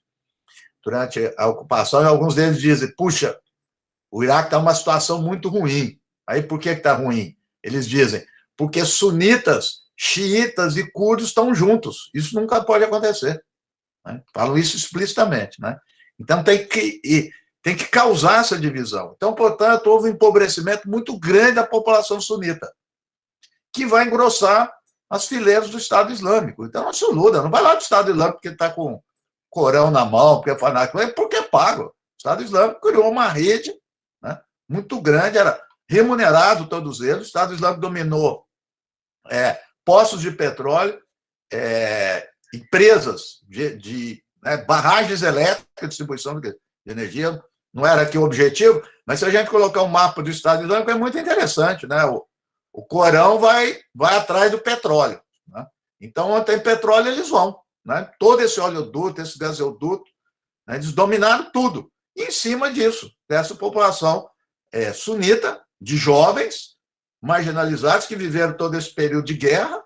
durante a ocupação, e alguns deles dizem, puxa, o Iraque está numa situação muito ruim. Aí, por que está ruim? Eles dizem, porque sunitas, xiitas e curdos estão juntos. Isso nunca pode acontecer. Né? Falam isso explicitamente. Né? Então, tem que causar essa divisão. Então, portanto, houve um empobrecimento muito grande da população sunita, que vai engrossar as fileiras do Estado Islâmico. Então, isso Lula não vai lá do Estado Islâmico porque está com o Corão na mão, porque é fanático, é porque é pago. O Estado Islâmico criou uma rede, né, muito grande, era remunerado todos eles, o Estado Islâmico dominou poços de petróleo, empresas né, barragens elétricas, distribuição de energia, não era aqui o objetivo, mas se a gente colocar um mapa do Estado Islâmico, é muito interessante, né? O Corão vai atrás do petróleo, né? Então, onde tem petróleo, eles vão, né? Todo esse oleoduto, esse gasoduto, né, eles dominaram tudo. E, em cima disso, dessa população sunita, de jovens, marginalizados, que viveram todo esse período de guerra.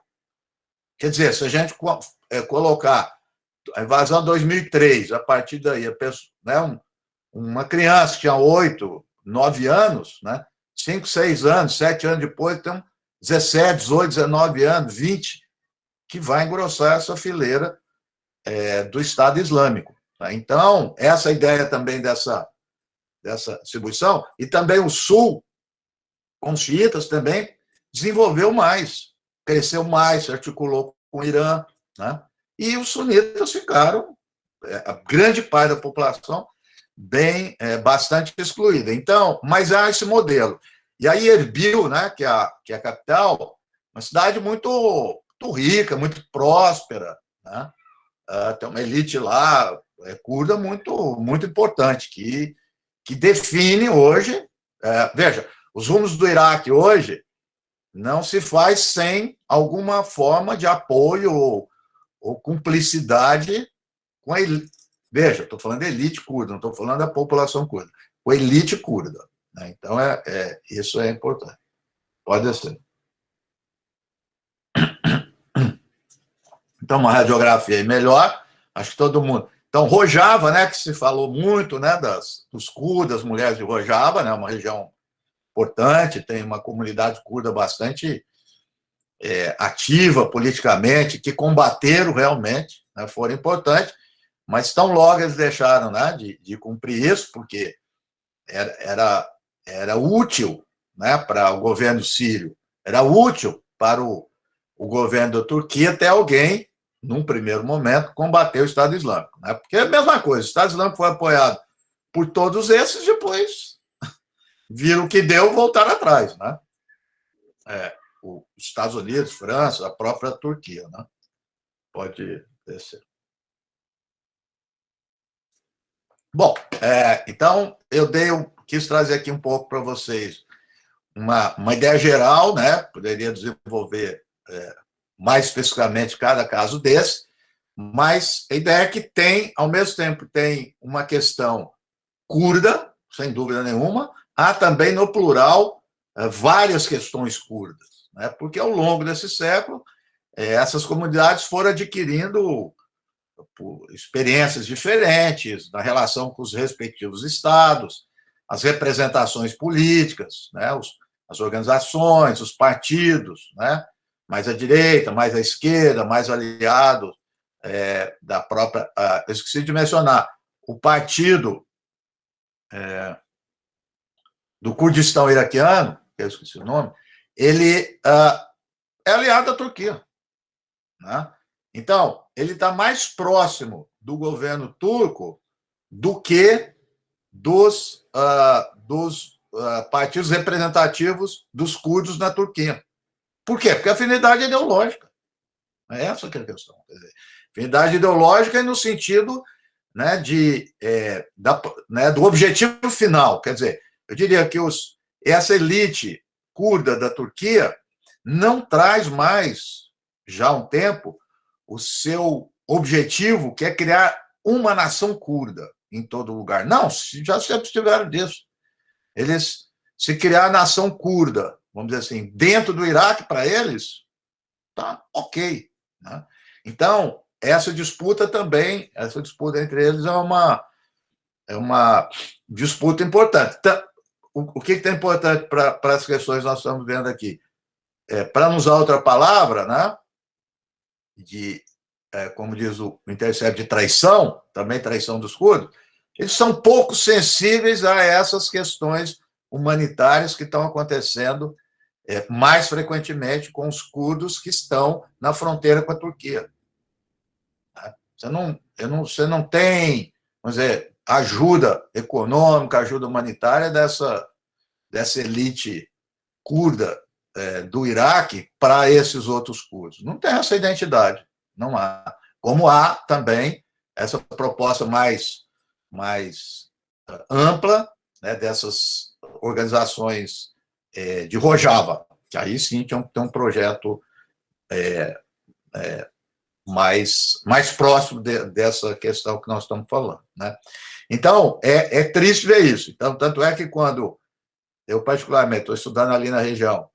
Quer dizer, se a gente colocar a invasão de 2003, a partir daí, né, uma criança que tinha 8, 9 anos, né, 5, 6 anos, 7 anos depois, tem 17, 18, 19 anos, 20, que vai engrossar essa fileira do Estado Islâmico. Tá? Então, essa ideia também dessa distribuição, e também o Sul, com os xiitas também, desenvolveu mais, cresceu mais, se articulou com o Irã, né? E os sunitas ficaram, a grande parte da população, bastante excluída. Então, mas há esse modelo. E aí Erbil, né, que é a capital, uma cidade muito, muito rica, muito próspera, né? Tem uma elite lá, curda, muito, muito importante, que define hoje, veja, os rumos do Iraque hoje não se faz sem alguma forma de apoio ou cumplicidade com a elite. Veja, estou falando de elite curda, não estou falando da população curda, com a elite curda. Né? Então, isso é importante. Pode ser. Então, uma radiografia aí melhor, acho que todo mundo... Então, Rojava, né, que se falou muito, né, dos curdas, mulheres de Rojava, né, uma região importante, tem uma comunidade curda bastante ativa politicamente, que combateram realmente, né, foram importantes, mas tão logo eles deixaram, né, de cumprir isso, porque era útil, né, para o governo sírio, era útil para o governo da Turquia ter alguém, num primeiro momento, combater o Estado Islâmico. Né, porque é a mesma coisa, o Estado Islâmico foi apoiado por todos esses, depois viram o que deu, voltaram atrás, né? Os Estados Unidos, França, a própria Turquia, né? Pode descer. Bom, então eu quis trazer aqui um pouco para vocês uma ideia geral, né? Poderia desenvolver mais especificamente cada caso desse, mas a ideia é que tem, ao mesmo tempo, tem uma questão curda, sem dúvida nenhuma. Há também, no plural, várias questões curdas, né? Porque ao longo desse século, essas comunidades foram adquirindo experiências diferentes na relação com os respectivos estados, as representações políticas, né? As organizações, os partidos, né? Mais à direita, mais à esquerda, mais aliados da própria... eu esqueci de mencionar, o partido... do Kurdistão iraquiano, que eu esqueci o nome, ele é aliado da Turquia. Né? Então, ele está mais próximo do governo turco do que dos partidos representativos dos curdos na Turquia. Por quê? Porque a afinidade é ideológica. É essa que é a questão. Quer dizer, afinidade ideológica é no sentido, né, do objetivo final. Quer dizer, eu diria que essa elite curda da Turquia não traz mais, já há um tempo, o seu objetivo, que é criar uma nação curda em todo lugar. Não, já se abstiveram disso. Eles, se criar a nação curda, vamos dizer assim, dentro do Iraque, para eles, tá ok. Né? Então, essa disputa também, essa disputa entre eles é uma disputa importante. Então, o que é importante para as questões que nós estamos vendo aqui? Para não usar outra palavra, né? Como diz o Intercept, de traição, também traição dos curdos, eles são pouco sensíveis a essas questões humanitárias que estão acontecendo mais frequentemente com os curdos que estão na fronteira com a Turquia. Você não tem, vamos dizer, ajuda econômica, ajuda humanitária dessa elite curda do Iraque para esses outros curdos. Não tem essa identidade, não há. Como há também essa proposta mais ampla, né, dessas organizações de Rojava, que aí sim tem um projeto mais próximo dessa questão que nós estamos falando, né? Então, é triste ver isso. Então, tanto é que quando eu, particularmente, estou estudando ali na região,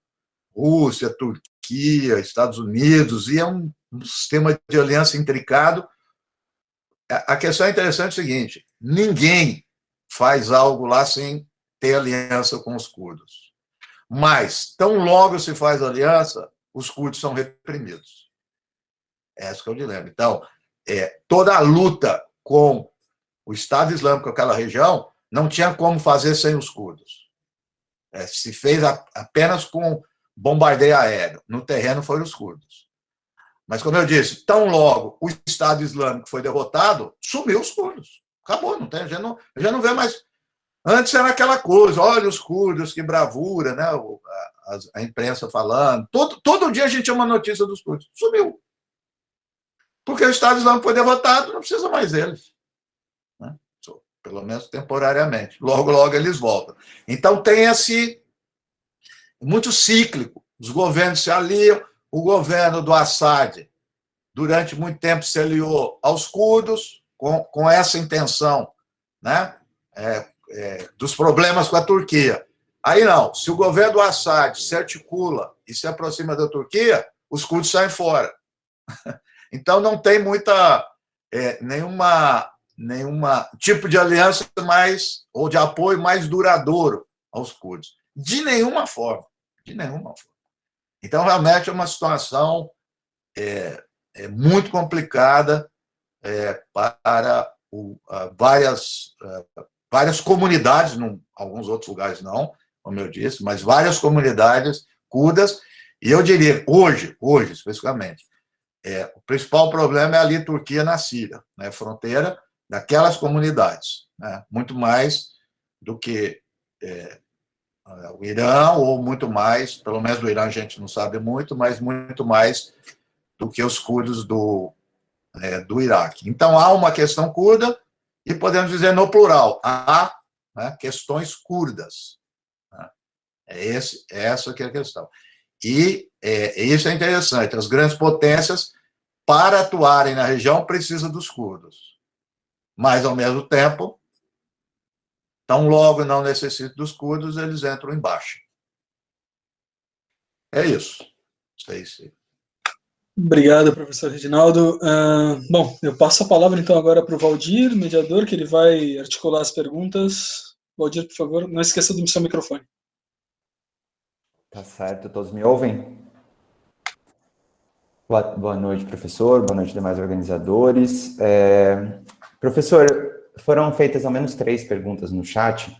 Rússia, Turquia, Estados Unidos, e é um sistema de aliança intricado. A questão interessante é o seguinte: ninguém faz algo lá sem ter aliança com os curdos. Mas, tão logo se faz aliança, os curdos são reprimidos. Esse é o dilema. Então, toda a luta com o Estado Islâmico naquela região não tinha como fazer sem os curdos. Se fez apenas com bombardeio aéreo. No terreno foram os curdos. Mas, como eu disse, tão logo o Estado Islâmico foi derrotado, sumiu os curdos. Acabou, não tem, já não vê mais. Antes era aquela coisa, olha os curdos, que bravura, né? A imprensa falando. Todo dia a gente tinha uma notícia dos curdos. Sumiu. Porque o Estado Islâmico foi derrotado, não precisa mais deles. Né? Pelo menos temporariamente. Logo, logo eles voltam. Então tem muito cíclico. Os governos se aliam. O governo do Assad, durante muito tempo, se aliou aos curdos, com essa intenção, né? Dos problemas com a Turquia. Aí não, se o governo do Assad se articula e se aproxima da Turquia, os curdos saem fora. Então não tem nenhuma tipo de aliança ou de apoio mais duradouro aos curdos. De nenhuma forma. Então, realmente, é uma situação muito complicada para várias comunidades, alguns outros lugares não, como eu disse, mas várias comunidades curdas, e eu diria, hoje especificamente, o principal problema é ali Turquia na Síria, né, fronteira daquelas comunidades, né, muito mais do que o Irã, ou muito mais, pelo menos do Irã a gente não sabe muito, mas muito mais do que os curdos do Iraque. Então, há uma questão curda, e podemos dizer no plural, há, né, questões curdas. Né? Essa que é a questão. E isso é interessante, as grandes potências, para atuarem na região, precisam dos curdos. Mas, ao mesmo tempo, tão logo não necessitam dos curdos, eles entram em baixa. É isso. Não sei se... Obrigado, professor Reginaldo. Bom, eu passo a palavra, então, agora para o Valdir, mediador, que ele vai articular as perguntas. Valdir, por favor, não esqueça do seu microfone. Tá certo, todos me ouvem? Boa noite, professor, boa noite, demais organizadores. Professor, foram feitas ao menos 3 perguntas no chat.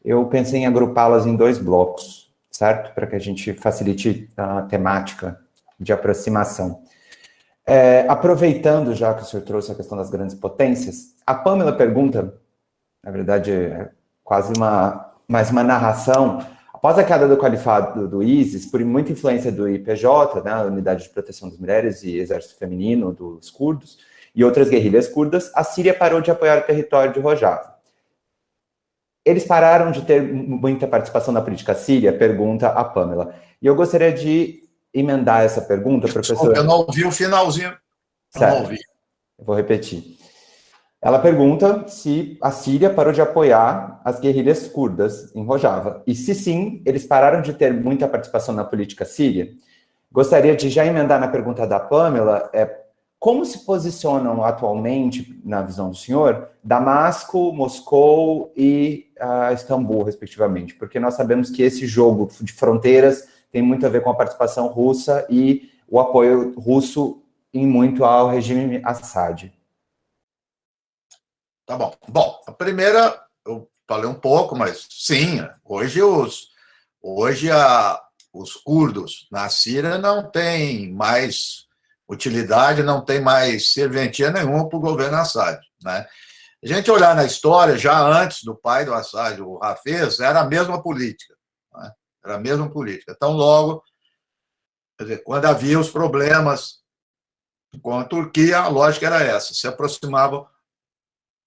Eu pensei em agrupá-las em 2 blocos, certo? Para que a gente facilite a temática de aproximação. Aproveitando, já que o senhor trouxe a questão das grandes potências, a Pamela pergunta, na verdade, é quase mais uma narração. Após a queda do califado do ISIS, por muita influência do IPJ, né, a Unidade de Proteção das Mulheres e Exército Feminino dos curdos, e outras guerrilhas curdas, a Síria parou de apoiar o território de Rojava. Eles pararam de ter muita participação na política síria? Pergunta a Pamela. E eu gostaria de emendar essa pergunta, professor. Eu não ouvi o finalzinho. Certo. Não ouvi. Eu vou repetir. Ela pergunta se a Síria parou de apoiar as guerrilhas curdas em Rojava. E se sim, eles pararam de ter muita participação na política síria. Gostaria de já emendar na pergunta da Pamela, como se posicionam atualmente, na visão do senhor, Damasco, Moscou e Istambul, respectivamente? Porque nós sabemos que esse jogo de fronteiras tem muito a ver com a participação russa e o apoio russo em muito ao regime Assad. Tá bom. Bom, a primeira, eu falei um pouco, mas sim, hoje os curdos na Síria não têm mais utilidade, não tem mais serventia nenhuma para o governo Assad, né? A gente olhar na história, já antes do pai do Assad, o Hafez, era a mesma política, né? Era a mesma política. Então, logo, quer dizer, quando havia os problemas com a Turquia, a lógica era essa, se aproximava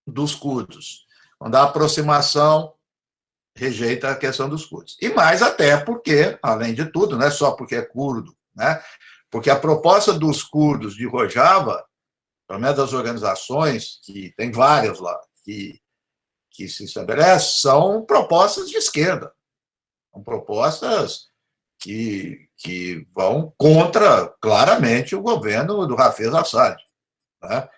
dos curdos. Quando há aproximação, rejeita a questão dos curdos. E mais até porque, além de tudo, não é só porque é curdo, né? Porque a proposta dos curdos de Rojava, pelo menos das organizações, que tem várias lá, que se estabelecem, são propostas de esquerda. São propostas que vão contra, claramente, o governo do Hafez Assad, né?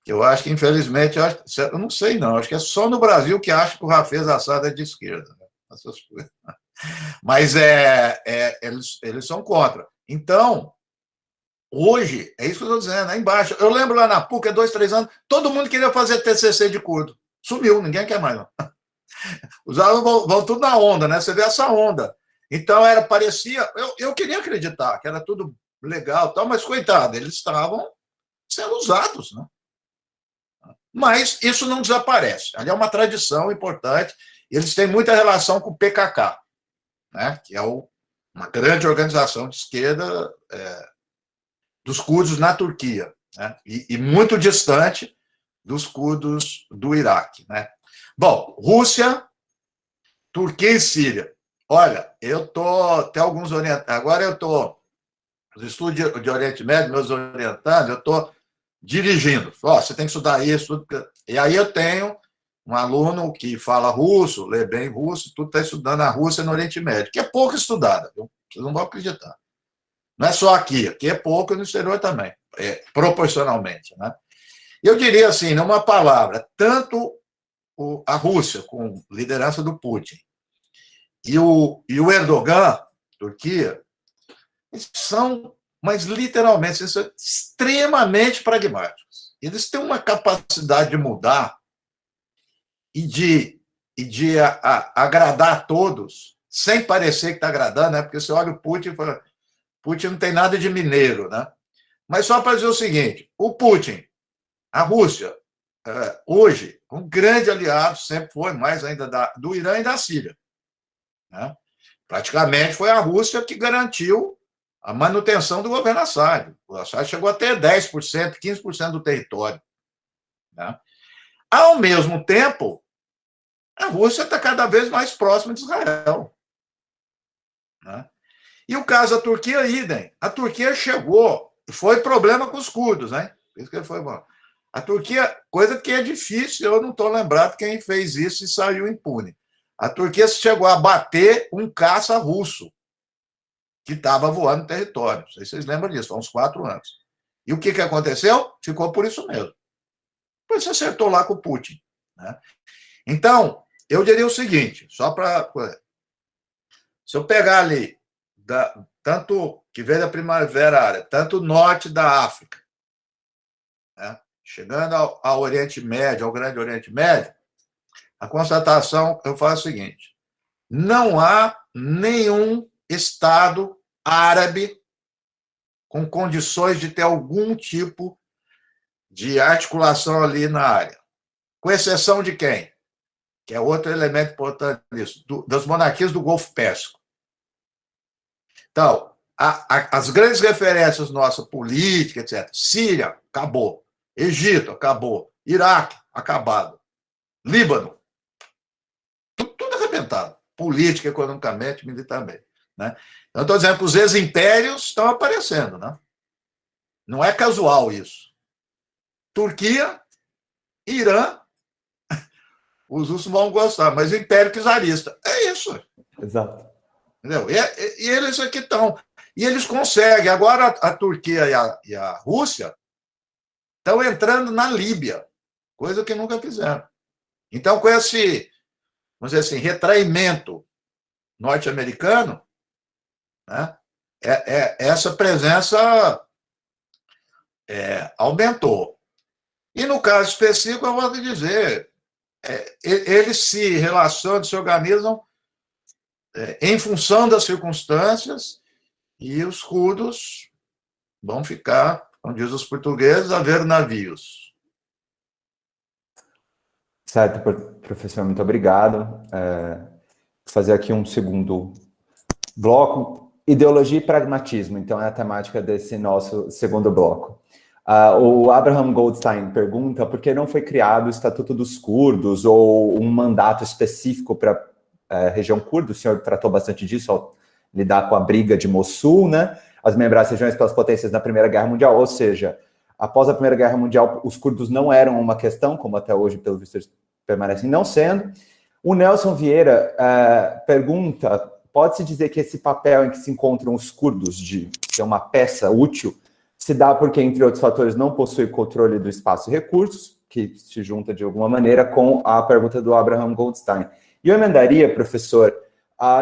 Eu acho que, infelizmente, eu não sei, não. Acho que é só no Brasil que acha que o Hafez Assad é de esquerda, né? Essas coisas. Mas eles são contra. Então, hoje, é isso que eu estou dizendo, é embaixo. Eu lembro lá na PUC, há 2, 3 anos, todo mundo queria fazer TCC de curdo. Sumiu, ninguém quer mais, não. Os alunos vão tudo na onda, né? Você vê essa onda. Então, parecia... Eu queria acreditar que era tudo legal, tal, mas, coitado, eles estavam sendo usados, né? Mas isso não desaparece. Ali é uma tradição importante. Eles têm muita relação com o PKK, né? Que é uma grande organização de esquerda dos curdos na Turquia, né? E muito distante dos curdos do Iraque, né? Bom, Rússia, Turquia e Síria. Olha, eu estou alguns orientando. Agora eu estou os estudos de Oriente Médio, meus orientandos, eu estou dirigindo. Você tem que estudar isso. Tudo. E aí eu tenho um aluno que fala russo, lê bem russo, tudo está estudando a Rússia no Oriente Médio, que é pouco estudada, viu? Vocês não vão acreditar. Não é só aqui é pouco e no exterior também, proporcionalmente, né? Eu diria assim, numa palavra, tanto a Rússia, com liderança do Putin, e o Erdogan, Turquia, eles são, mas literalmente, eles são extremamente pragmáticos. Eles têm uma capacidade de mudar e de agradar a todos, sem parecer que está agradando, né? Porque você olha o Putin e fala, Putin não tem nada de mineiro, né? Mas só para dizer o seguinte, o Putin, a Rússia, hoje, um grande aliado, sempre foi, mais ainda do Irã e da Síria, né? Praticamente foi a Rússia que garantiu a manutenção do governo Assad. O Assad chegou a ter 10%, 15% do território, né? Ao mesmo tempo, a Rússia está cada vez mais próxima de Israel, né? E o caso da Turquia, idem. A Turquia chegou, foi problema com os curdos, né? Isso que foi bom. A Turquia, coisa que é difícil, eu não estou lembrado quem fez isso e saiu impune. A Turquia chegou a bater um caça russo que estava voando no território. Não sei se vocês lembram disso, há uns 4 anos. E o que aconteceu? Ficou por isso mesmo. Depois você acertou lá com o Putin, né? Então, eu diria o seguinte, só para... Se eu pegar ali, tanto que veio da Primavera Árabe, tanto o norte da África, né, chegando ao Oriente Médio, ao Grande Oriente Médio, a constatação, eu faço o seguinte, não há nenhum Estado árabe com condições de ter algum tipo de articulação ali na área. Com exceção de quem? Que é outro elemento importante nisso, das monarquias do Golfo Pérsico. Então, as grandes referências nossa política, etc. Síria, acabou. Egito, acabou. Iraque, acabado. Líbano, tudo arrebentado. Política, economicamente, militarmente, né? Então, estou dizendo que os ex-impérios estão aparecendo, né? Não é casual isso. Turquia, Irã, os russos vão gostar, mas o Império Czarista. É isso. Exato. Entendeu? E eles aqui estão. E eles conseguem. Agora a Turquia e a Rússia estão entrando na Líbia, coisa que nunca fizeram. Então, com esse, vamos dizer assim, retraimento norte-americano, né, essa presença aumentou. E no caso específico, eu vou te dizer, eles se relacionam, se organizam em função das circunstâncias, e os curdos vão ficar, como diz os portugueses, a ver navios. Certo, professor, muito obrigado. Vou fazer aqui um segundo bloco. Ideologia e pragmatismo, então, é a temática desse nosso segundo bloco. O Abraham Goldstein pergunta por que não foi criado o Estatuto dos Curdos ou um mandato específico para a região curda. O senhor tratou bastante disso ao lidar com a briga de Mossul, né? As membradas regiões pelas potências na Primeira Guerra Mundial, ou seja, após a Primeira Guerra Mundial, os curdos não eram uma questão, como até hoje, pelo visto, eles permanecem não sendo. O Nelson Vieira pergunta, pode-se dizer que esse papel em que se encontram os curdos, de ser uma peça útil, se dá porque, entre outros fatores, não possui controle do espaço e recursos, que se junta de alguma maneira com a pergunta do Abraham Goldstein. E eu emendaria, professor,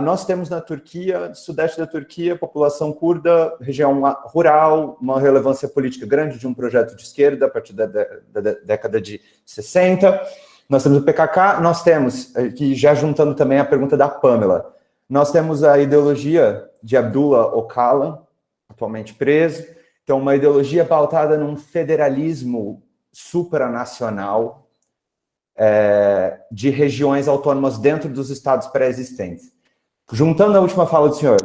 nós temos na Turquia, sudeste da Turquia, população curda, região rural, uma relevância política grande de um projeto de esquerda a partir da década de 60. Nós temos o PKK, nós temos, que já juntando também a pergunta da Pamela, nós temos a ideologia de Abdullah Öcalan, atualmente preso. Então, uma ideologia pautada num federalismo supranacional de regiões autônomas dentro dos estados pré-existentes. Juntando a última fala do senhor,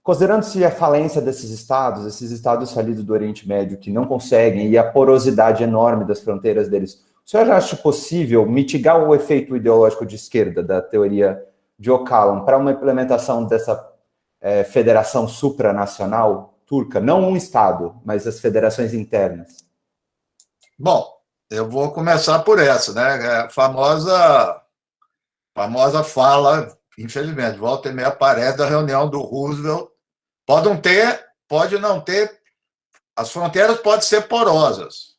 considerando-se a falência desses estados, esses estados falidos do Oriente Médio que não conseguem, e a porosidade enorme das fronteiras deles, o senhor já acha possível mitigar o efeito ideológico de esquerda da teoria de Öcalan para uma implementação dessa federação supranacional turca, não um Estado, mas as federações internas? Bom, eu vou começar por essa, né? A famosa fala, infelizmente, volta e meia aparece da reunião do Roosevelt. Pode não ter, as fronteiras podem ser porosas,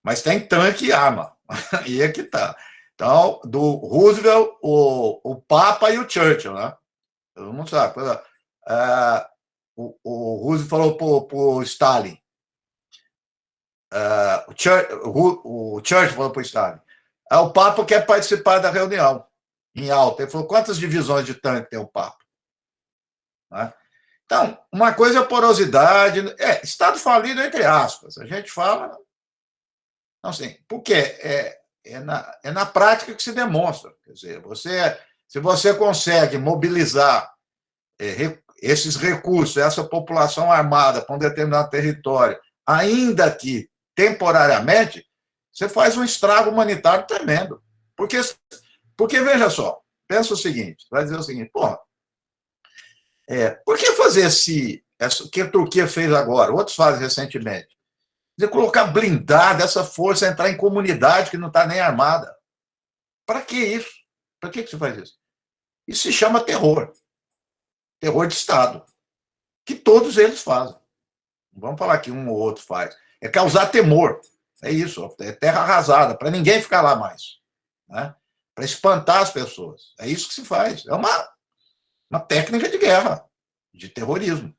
mas tem tanque e arma. E é que tá. Então, do Roosevelt, o Papa e o Churchill, né? Todo mundo sabe. O Roosevelt falou para o Stalin, o Churchill falou para o Stalin, o Papa quer participar da reunião, em alta. Ele falou, quantas divisões de tanque tem o Papa? Né? Então, uma coisa é a porosidade, Estado falido, entre aspas, a gente fala, não, assim, porque é na prática que se demonstra. Quer dizer, se você consegue mobilizar esses recursos, essa população armada para um determinado território, ainda que temporariamente, você faz um estrago humanitário tremendo. Porque veja só, pensa o seguinte, vai dizer o seguinte, por que fazer o que a Turquia fez agora, outros fazem recentemente, de colocar blindada essa força, entrar em comunidade que não está nem armada? Para que isso? Para que você faz isso? Isso se chama terror. Terror de Estado, que todos eles fazem. Não vamos falar que um ou outro faz. É causar temor. É isso, é terra arrasada, para ninguém ficar lá mais. Né? Para espantar as pessoas. É isso que se faz. É uma técnica de guerra, de terrorismo.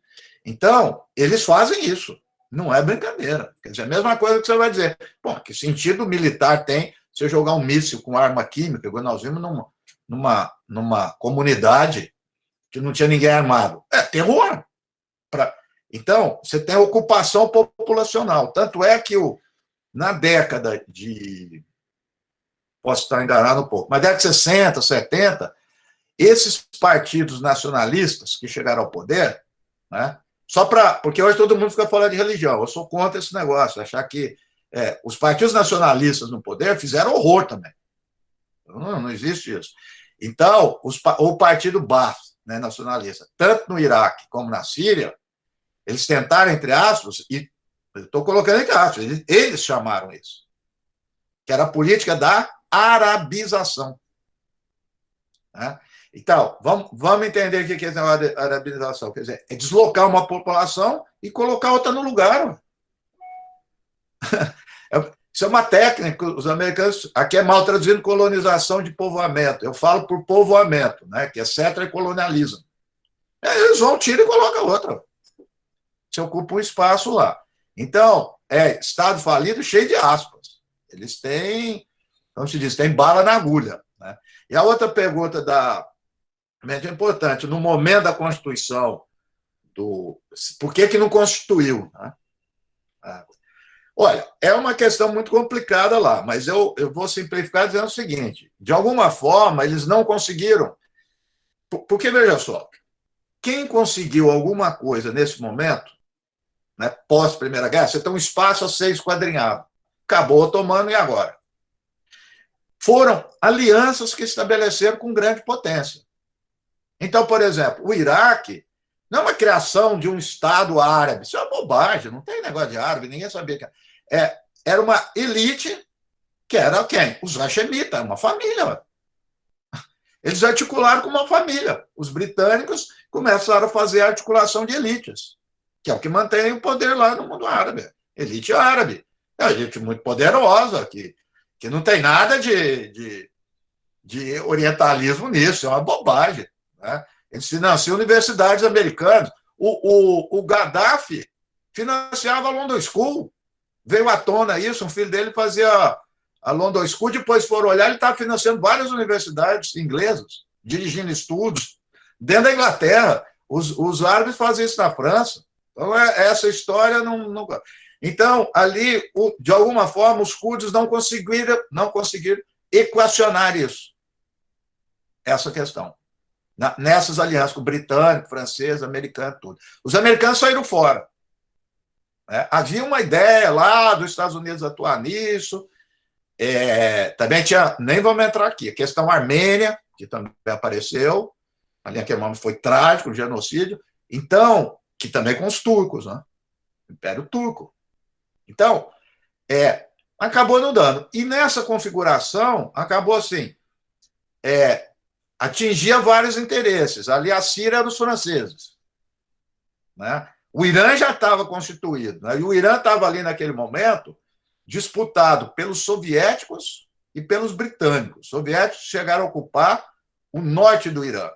Então, eles fazem isso. Não é brincadeira. Quer dizer, a mesma coisa que você vai dizer. Que sentido militar tem você jogar um míssil com arma química, igual nós vimos numa comunidade que não tinha ninguém armado. É terror. Então, você tem ocupação populacional. Tanto é que na década de... Posso estar enganado um pouco, mas década de 60, 70, esses partidos nacionalistas que chegaram ao poder, né, porque hoje todo mundo fica falando de religião, eu sou contra esse negócio, achar que os partidos nacionalistas no poder fizeram horror também. Não existe isso. Então, o partido Baath, né, nacionalista, tanto no Iraque como na Síria, eles tentaram, entre aspas, e estou colocando entre aspas, eles chamaram isso, que era a política da arabização. Né? Então, vamos entender o que é a arabização. Quer dizer, é deslocar uma população e colocar outra no lugar. Isso é uma técnica, os americanos, aqui é mal traduzindo colonização de povoamento. Eu falo por povoamento, né, que é settler colonialismo. Eles vão, tiram e colocam outra. Você ocupa um espaço lá. Então, Estado falido cheio de aspas. Eles têm, como se diz, tem bala na agulha. Né? E a outra pergunta da é importante. No momento da Constituição, por que não constituiu? Né? Olha, é uma questão muito complicada lá, mas eu vou simplificar dizendo o seguinte: de alguma forma, eles não conseguiram. Porque, veja só, quem conseguiu alguma coisa nesse momento, né, pós-Primeira Guerra, você tem um espaço a ser esquadrinhado. Acabou o otomano, e agora? Foram alianças que estabeleceram com grande potência. Então, por exemplo, o Iraque não é uma criação de um Estado árabe. Isso é uma bobagem, não tem negócio de árabe, ninguém sabia que era uma elite que era quem? Os Hashemitas, uma família. Eles articularam com uma família. Os britânicos começaram a fazer a articulação de elites, que é o que mantém o poder lá no mundo árabe. Elite árabe. É uma elite muito poderosa, que não tem nada de orientalismo nisso, é uma bobagem. Né? Eles financiam universidades americanas. O Gaddafi financiava a London School. Veio à tona isso, um filho dele fazia a London School, depois foram olhar, ele estava financiando várias universidades inglesas, dirigindo estudos dentro da Inglaterra. Os árabes faziam isso na França. Então, essa história não... Então, ali, de alguma forma, os curdos não conseguiram equacionar isso, essa questão. Nessas alianças com o britânico, francês, americano, tudo. Os americanos saíram fora. Havia uma ideia lá dos Estados Unidos atuar nisso. Também tinha, nem vamos entrar aqui, a questão armênia, que também apareceu, ali aquele momento foi trágico, o genocídio, então, que também com os turcos, né? O Império Turco. Então, acabou não dando. E nessa configuração, acabou assim, atingia vários interesses. Ali a Síria era dos franceses. Né? O Irã já estava constituído, né? E o Irã estava ali naquele momento disputado pelos soviéticos e pelos britânicos. Os soviéticos chegaram a ocupar o norte do Irã.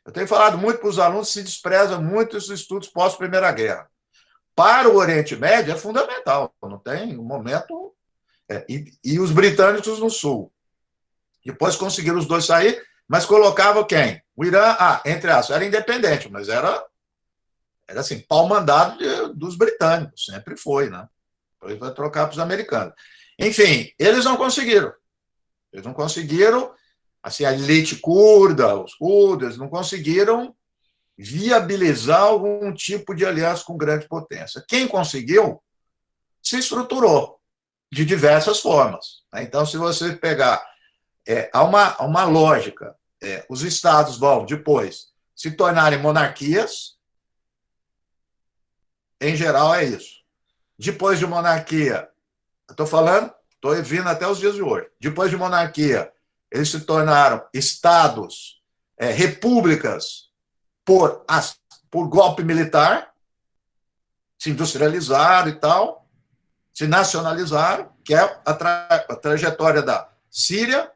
Eu tenho falado muito para os alunos, se despreza muito os estudos pós-Primeira Guerra. Para o Oriente Médio é fundamental, não tem um momento... E os britânicos no sul. Depois conseguiram os dois sair, mas colocavam quem? O Irã, entre aspas, era independente, mas era assim, pau-mandado dos britânicos, sempre foi, né? Depois vai trocar para os americanos. Enfim, eles não conseguiram. Eles não conseguiram, assim, a elite curda, os curdos, eles não conseguiram viabilizar algum tipo de aliança com grande potência. Quem conseguiu se estruturou de diversas formas. Então, se você pegar, há uma lógica, os estados vão depois se tornarem monarquias, em geral é isso. Depois de monarquia, estou vindo até os dias de hoje, depois de monarquia, eles se tornaram estados, repúblicas, por golpe militar, se industrializaram e tal, se nacionalizaram, que é a trajetória da Síria,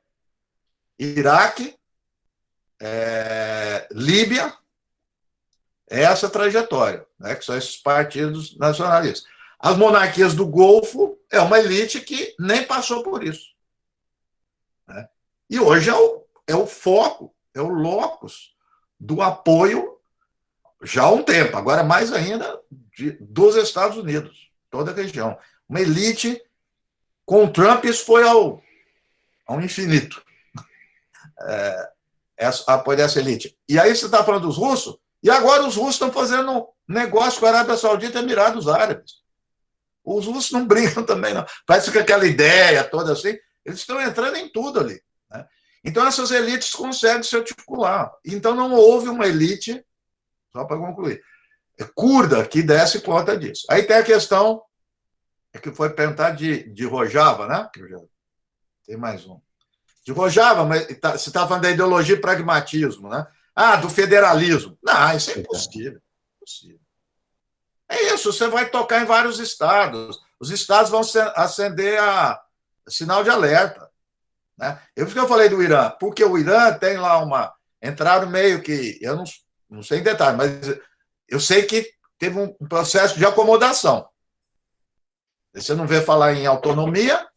Iraque, Líbia, é essa trajetória, né, que são esses partidos nacionalistas. As monarquias do Golfo é uma elite que nem passou por isso. Né? E hoje é o foco, é o locus do apoio já há um tempo, agora mais ainda dos Estados Unidos, toda a região. Uma elite, com o Trump, isso foi ao infinito. Apoio dessa elite. E aí você está falando dos russos, e agora os russos estão fazendo negócio com a Arábia Saudita e Emirados Árabes. Os russos não brincam também, não. Parece que aquela ideia toda assim, eles estão entrando em tudo ali. Né? Então, essas elites conseguem se articular. Então, não houve uma elite, só para concluir, curda que desse conta disso. Aí tem a questão, que foi perguntar de Rojava, né? Tem mais um. De Rojava, mas você está falando da ideologia e pragmatismo, né? Do federalismo. Não, isso é impossível. É isso, você vai tocar em vários estados. Os estados vão acender sinal de alerta. Né? Eu falei do Irã, porque o Irã tem lá entraram meio que, eu não sei em detalhe, mas eu sei que teve um processo de acomodação. Você não vê falar em autonomia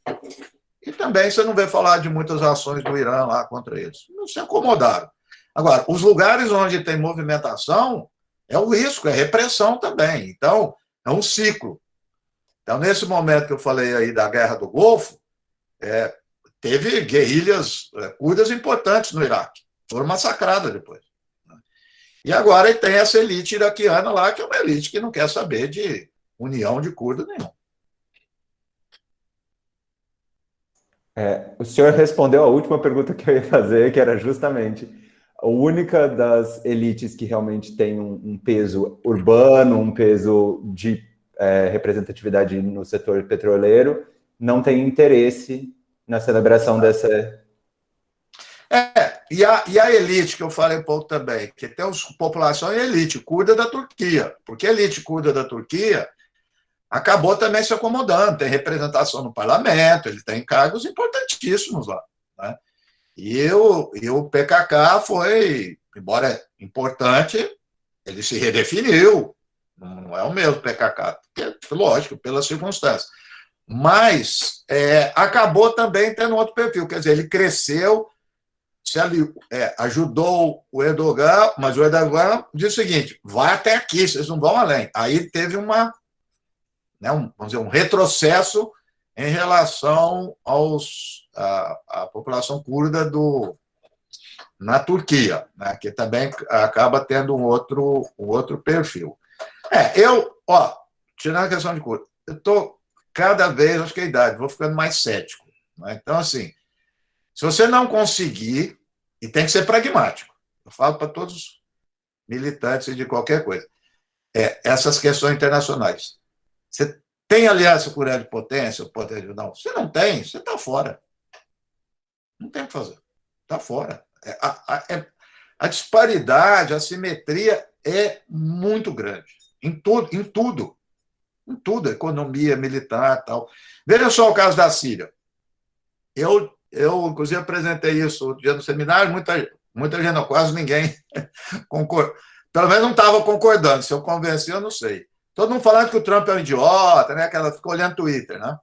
e também você não vê falar de muitas ações do Irã lá contra eles. Não se acomodaram. Agora, os lugares onde tem movimentação é o risco, é repressão também. Então, é um ciclo. Então, nesse momento que eu falei aí da Guerra do Golfo, teve guerrilhas curdas importantes no Iraque. Foram massacradas depois. E agora tem essa elite iraquiana lá, que é uma elite que não quer saber de união de curdo nenhum. O senhor respondeu a última pergunta que eu ia fazer, que era justamente a única das elites que realmente tem um peso urbano, um peso de representatividade no setor petroleiro, não tem interesse na celebração dessa... E a elite, que eu falei um pouco também, que tem a população e a elite curda da Turquia, porque a elite curda da Turquia acabou também se acomodando, tem representação no parlamento, ele tem cargos importantíssimos lá, né? E o PKK foi, embora importante, ele se redefiniu, não é o mesmo PKK, porque, lógico, pelas circunstâncias, mas acabou também tendo outro perfil, quer dizer, ele cresceu, ajudou o Erdogan, mas o Erdogan disse o seguinte, vai até aqui, vocês não vão além. Aí teve vamos dizer, um retrocesso em relação à população curda na Turquia, né, que também acaba tendo um outro perfil. Tirando a questão de curda, eu estou cada vez, acho que a idade, vou ficando mais cético, né? Então, assim, se você não conseguir, e tem que ser pragmático, eu falo para todos os militantes de qualquer coisa, essas questões internacionais. Você tem aliança com grande potência, não? Você não tem, você está fora. Não tem o que fazer. Está fora. A disparidade, a assimetria é muito grande. Em tudo. Em tudo, economia, militar, tal. Veja só o caso da Síria. Eu inclusive, apresentei isso no dia do seminário, muita gente, não, quase ninguém concordou. Pelo menos não estava concordando. Se eu convenci, eu não sei. Todo mundo falando que o Trump é um idiota, né? Que ela ficou olhando Twitter, né?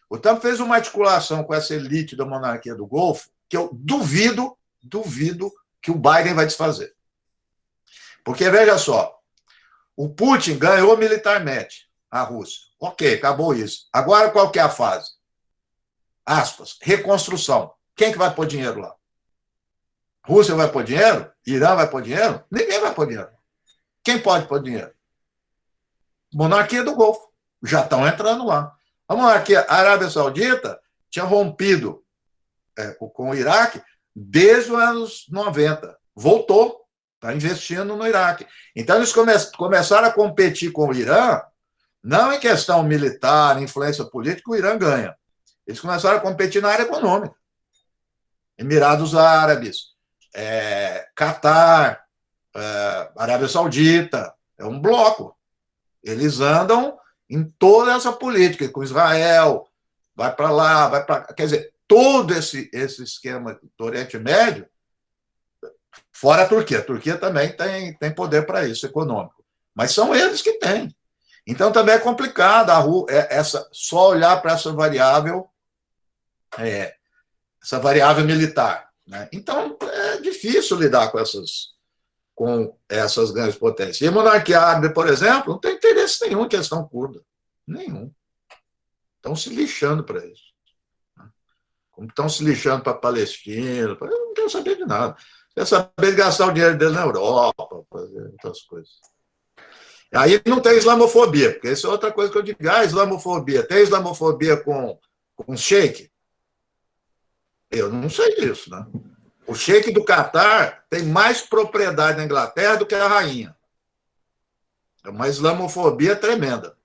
O Trump fez uma articulação com essa elite da monarquia do Golfo que eu duvido que o Biden vai desfazer. Porque, veja só, o Putin ganhou militarmente a Rússia. Ok, acabou isso. Agora, qual que é a fase? Aspas, reconstrução. Quem que vai pôr dinheiro lá? Rússia vai pôr dinheiro? Irã vai pôr dinheiro? Ninguém vai pôr dinheiro. Quem pode pôr dinheiro? Monarquia do Golfo. Já estão entrando lá. A monarquia a Arábia Saudita tinha rompido com o Iraque desde os anos 90. Voltou, está investindo no Iraque. Então, eles começaram a competir com o Irã, não em questão militar, influência política, o Irã ganha. Eles começaram a competir na área econômica. Emirados Árabes, Catar, Arábia Saudita, é um bloco. Eles andam em toda essa política, com Israel, vai para lá, vai para... Quer dizer, todo esse esquema do Oriente Médio, fora a Turquia. A Turquia também tem poder para isso, econômico. Mas são eles que têm. Então, também é complicado só olhar para essa variável militar, né? Então, é difícil lidar com essas grandes potências. E a monarquia árabe, por exemplo, não tem interesse nenhum em questão curda. Nenhum. Estão se lixando para isso. Como estão se lixando para Palestina, eu não quero saber de nada. Quero saber de gastar o dinheiro deles na Europa, fazer outras coisas. Aí não tem islamofobia, porque isso é outra coisa que eu digo. Islamofobia. Tem islamofobia com sheik? Eu não sei disso, né? O sheik do Catar tem mais propriedade na Inglaterra do que a rainha. É uma islamofobia tremenda.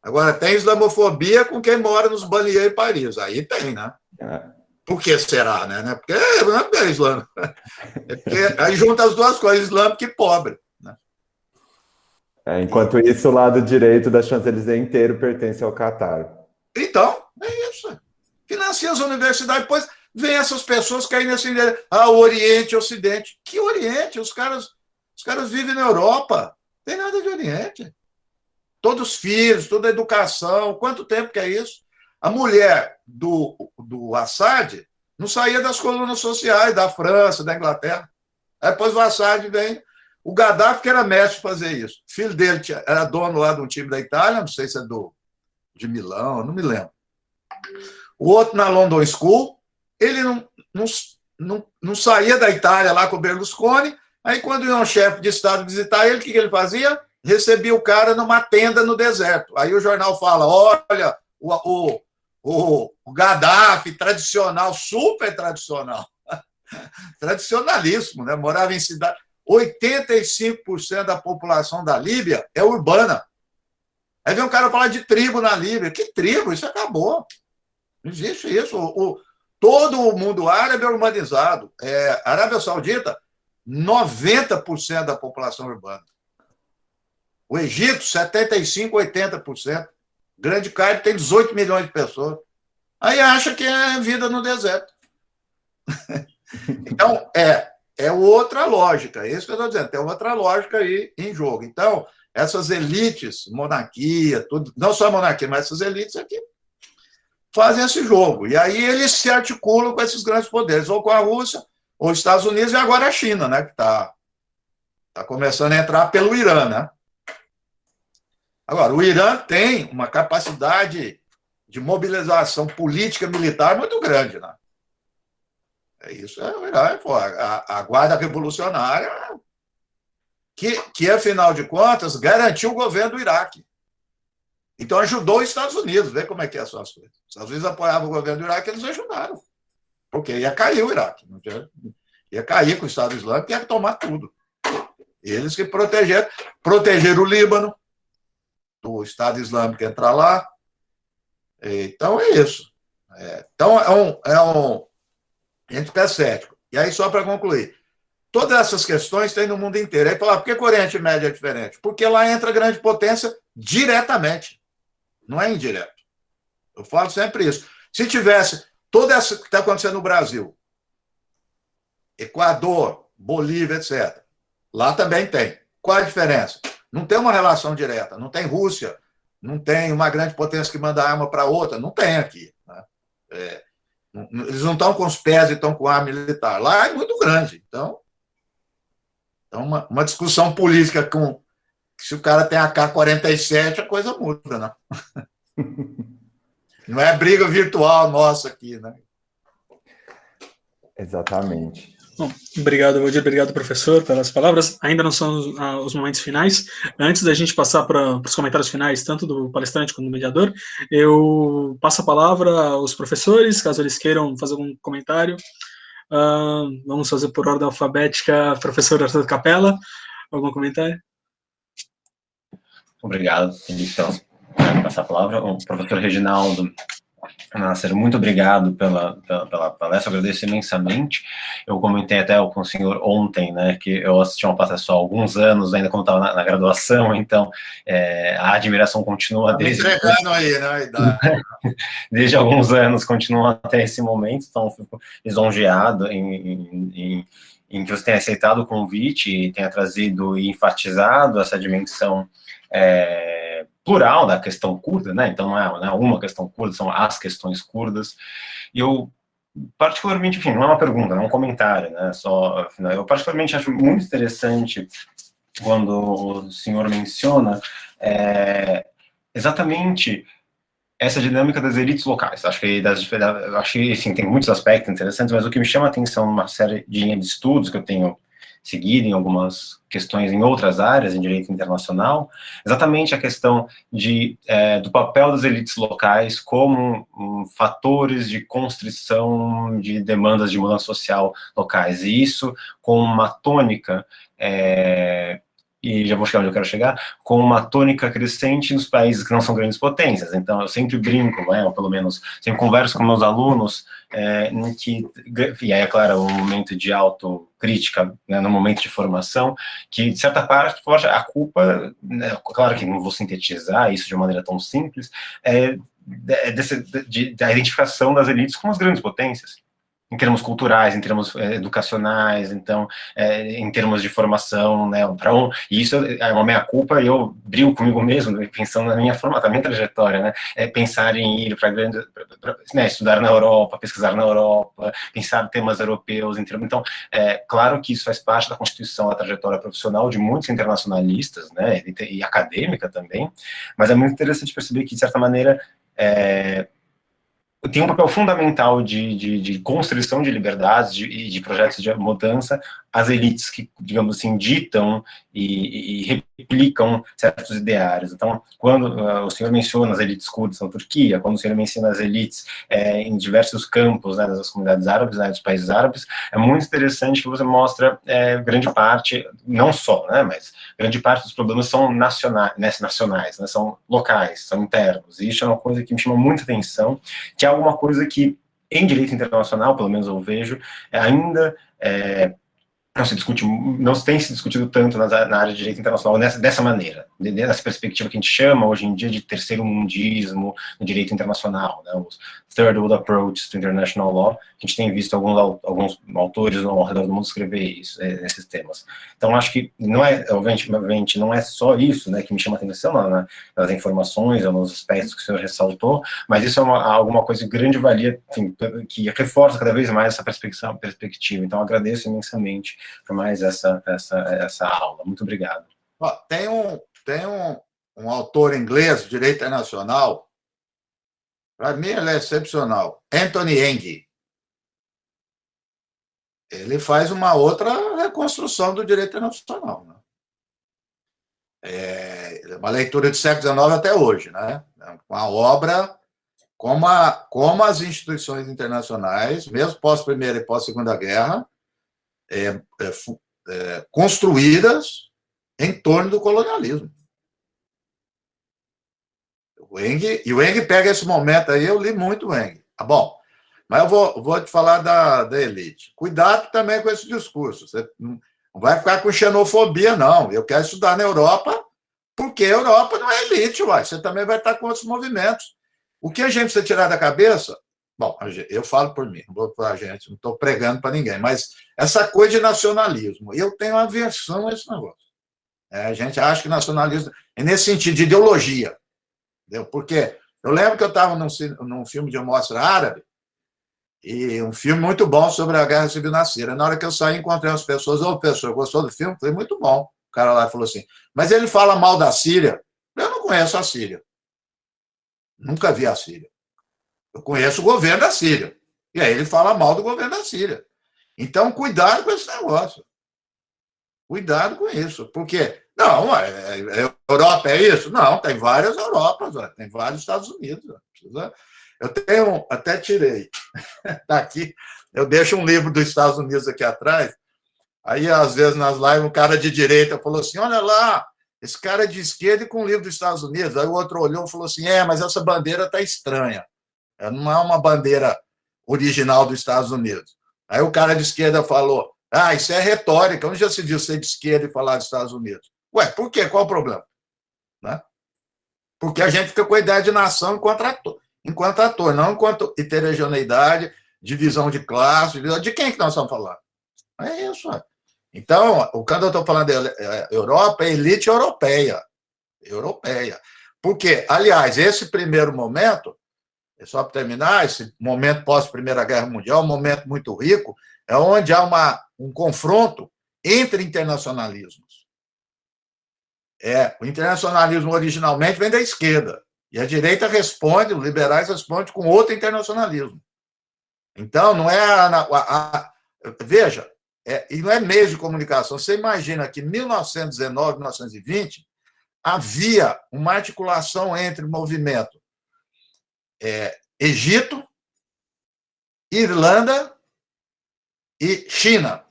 Agora, tem islamofobia com quem mora nos banlieues em Paris. Aí tem, né? Por que será, né? Porque não é porque é islâmico. Porque aí junta as duas coisas, islâmico e pobre. Né? Enquanto isso, o lado direito da Champs-Élysées inteiro pertence ao Catar. Então, é isso. Financia as universidades, depois vem essas pessoas que aí nesse o Oriente, Ocidente. Que Oriente? Os caras vivem na Europa. Não tem nada de Oriente. Todos os filhos, toda a educação. Quanto tempo que é isso? A mulher do Assad não saía das colunas sociais da França, da Inglaterra. Aí depois o Assad vem. O Gaddafi, que era mestre de fazer isso. O filho dele era dono lá de um time da Itália, não sei se é de Milão, não me lembro. O outro na London School, ele não saía da Itália lá com o Berlusconi. Aí, quando ia um chefe de Estado visitar ele, o que ele fazia? Recebia o cara numa tenda no deserto. Aí o jornal fala, olha, o Gaddafi, tradicional, super tradicional, tradicionalíssimo, né? Morava em cidade. 85% da população da Líbia é urbana. Aí vem um cara falar de tribo na Líbia. Que tribo? Isso acabou. Não existe isso. Todo o mundo árabe é urbanizado. A Arábia Saudita, 90% da população urbana. O Egito, 75%, 80%. Grande Cairo tem 18 milhões de pessoas. Aí acha que é vida no deserto. Então, é outra lógica. É isso que eu estou dizendo. Tem outra lógica aí em jogo. Então, essas elites, monarquia, tudo, não só a monarquia, mas essas elites aqui, fazem esse jogo. E aí eles se articulam com esses grandes poderes, ou com a Rússia, ou os Estados Unidos, e agora a China, né, que está começando a entrar pelo Irã, né? Agora, o Irã tem uma capacidade de mobilização política militar muito grande, né? Isso é o Irã, a Guarda Revolucionária, que, afinal de contas, garantiu o governo do Iraque. Então, ajudou os Estados Unidos, vê como é que são as coisas. Os Estados Unidos apoiavam o governo do Iraque, eles ajudaram. Porque ia cair o Iraque. Ia cair com o Estado Islâmico, ia tomar tudo. Eles que protegeram o Líbano, do Estado Islâmico entrar lá. Então, é isso. Então, a gente fica cético. E aí, só para concluir, todas essas questões tem no mundo inteiro. Aí falar, por que o Oriente Médio é diferente? Porque lá entra a grande potência diretamente, não é indireto. Eu falo sempre isso. Se tivesse toda essa que está acontecendo no Brasil, Equador, Bolívia, etc., lá também tem. Qual a diferença? Não tem uma relação direta, não tem Rússia, não tem uma grande potência que manda arma para outra, não tem aqui. Né? Eles não estão com os pés e estão com arma militar. Lá é muito grande. Então uma discussão política com... Se o cara tem AK-47, a coisa muda, né? Não é briga virtual nossa aqui, né? Exatamente. Bom, obrigado, Valdir, obrigado, professor, pelas palavras. Ainda não são os momentos finais. Antes da gente passar para os comentários finais, tanto do palestrante quanto do mediador, eu passo a palavra aos professores, caso eles queiram fazer algum comentário. Vamos fazer por ordem alfabética. Professor Arthur Capella, algum comentário? Obrigado, então, passar a palavra. O professor Reginaldo Nasser, muito obrigado pela palestra, eu agradeço imensamente. Eu comentei até com o senhor ontem, né, que eu assisti uma palestra só há alguns anos, ainda quando estava na graduação, então a admiração continua desde... entregando aí, né? Desde alguns anos, continua até esse momento, então fico lisonjeado em que você tenha aceitado o convite e tenha trazido e enfatizado essa dimensão plural da questão curda, né? Então não é uma questão curda, são as questões curdas. E eu particularmente, enfim, não é uma pergunta, não é um comentário, né? Eu particularmente acho muito interessante quando o senhor menciona exatamente essa dinâmica das elites locais. Acho que assim, tem muitos aspectos interessantes, mas o que me chama a atenção numa série de estudos que eu tenho seguido em algumas questões em outras áreas, em direito internacional, exatamente a questão do papel das elites locais como fatores de constrição de demandas de mudança social locais, e isso com uma tônica, e já vou chegar onde eu quero chegar, com uma tônica crescente nos países que não são grandes potências. Então, eu sempre brinco, ou pelo menos sempre converso com meus alunos, e aí, é claro, um momento de autocrítica, né, no momento de formação, que, de certa parte, a culpa, né, claro que não vou sintetizar isso de uma maneira tão simples, da identificação das elites como as grandes potências. em termos culturais, em termos educacionais, então, em termos de formação, né, e isso é uma meia-culpa, e eu brigo comigo mesmo, pensando na minha formação, na minha trajetória, né, pensar em ir para grandes, né, estudar na Europa, pesquisar na Europa, pensar em temas europeus, então, claro que isso faz parte da constituição, da trajetória profissional de muitos internacionalistas, né, e acadêmica também, mas é muito interessante perceber que, de certa maneira, tem um papel fundamental de construção de liberdades e de projetos de mudança, as elites que, digamos assim, ditam e replicam certos ideários. Então, quando o senhor menciona as elites curdas na Turquia, quando o senhor menciona as elites em diversos campos, né, das comunidades árabes, né, dos países árabes, é muito interessante que você mostra grande parte, não só, né, mas grande parte dos problemas são nacionais, né, são locais, são internos, e isso é uma coisa que me chama muita atenção, que é alguma coisa que, em direito internacional, pelo menos eu vejo, ainda não tem se discutido tanto na área de direito internacional dessa maneira, dessa perspectiva que a gente chama hoje em dia de terceiro mundismo no direito internacional, né, os third world approach to international law. A gente tem visto alguns autores ao redor do mundo escrever isso, esses temas. Então, acho que não obviamente, não é só isso, né, que me chama a atenção nas informações ou nos aspectos que o senhor ressaltou, mas isso é alguma coisa de grande valia, enfim, que reforça cada vez mais essa perspectiva. Então, agradeço imensamente por mais essa aula. Muito obrigado. Tem um autor inglês de direito internacional, para mim ele é excepcional, Anthony Eng. Ele faz uma outra reconstrução do direito internacional, né? É uma leitura do século XIX até hoje, né? Uma obra como as instituições internacionais, mesmo pós-Primeira e pós-Segunda Guerra, construídas em torno do colonialismo. O Eng pega esse momento aí, eu li muito o Eng. Tá bom, mas eu vou te falar da elite. Cuidado também com esse discurso. Você não vai ficar com xenofobia, não. Eu quero estudar na Europa, porque a Europa não é elite, uai. Você também vai estar com outros movimentos. O que a gente precisa tirar da cabeça... Bom, eu falo por mim, não vou para a gente, não estou pregando para ninguém, mas essa coisa de nacionalismo, eu tenho aversão a esse negócio. A gente acha que nacionalismo é nesse sentido de ideologia, entendeu? Porque eu lembro que eu estava num filme de mostra árabe, e um filme muito bom sobre a Guerra Civil na Síria. Na hora que eu saí, encontrei umas pessoas, professor, gostou do filme? Foi muito bom. O cara lá falou assim, mas ele fala mal da Síria. Eu não conheço a Síria. Nunca vi a Síria. Eu conheço o governo da Síria. E aí ele fala mal do governo da Síria. Então, cuidado com esse negócio. Cuidado com isso. Porque, não, Europa é isso? Não, tem várias Europas, tem vários Estados Unidos. Eu tenho, até tirei, está aqui, eu deixo um livro dos Estados Unidos aqui atrás, aí, às vezes, nas lives, um cara de direita falou assim, olha lá, esse cara é de esquerda e com o livro dos Estados Unidos. Aí o outro olhou e falou assim, mas essa bandeira está estranha. Não é uma bandeira original dos Estados Unidos. Aí o cara de esquerda falou, isso é retórica, onde já se viu ser de esquerda e falar dos Estados Unidos? Ué, por quê? Qual o problema? Né? Porque a gente fica com a ideia de nação enquanto ator, não enquanto heterogeneidade, divisão de classe, de quem que nós estamos falando? É isso. Então, quando eu estou falando da Europa, é elite europeia. Porque, aliás, esse primeiro momento, só para terminar, esse momento pós-Primeira Guerra Mundial, um momento muito rico, é onde há um confronto entre internacionalismos. O internacionalismo originalmente vem da esquerda, e a direita responde, os liberais respondem com outro internacionalismo. Então, não é... veja, e não é meio de comunicação. Você imagina que em 1919, 1920, havia uma articulação entre o movimento Egito, Irlanda e China.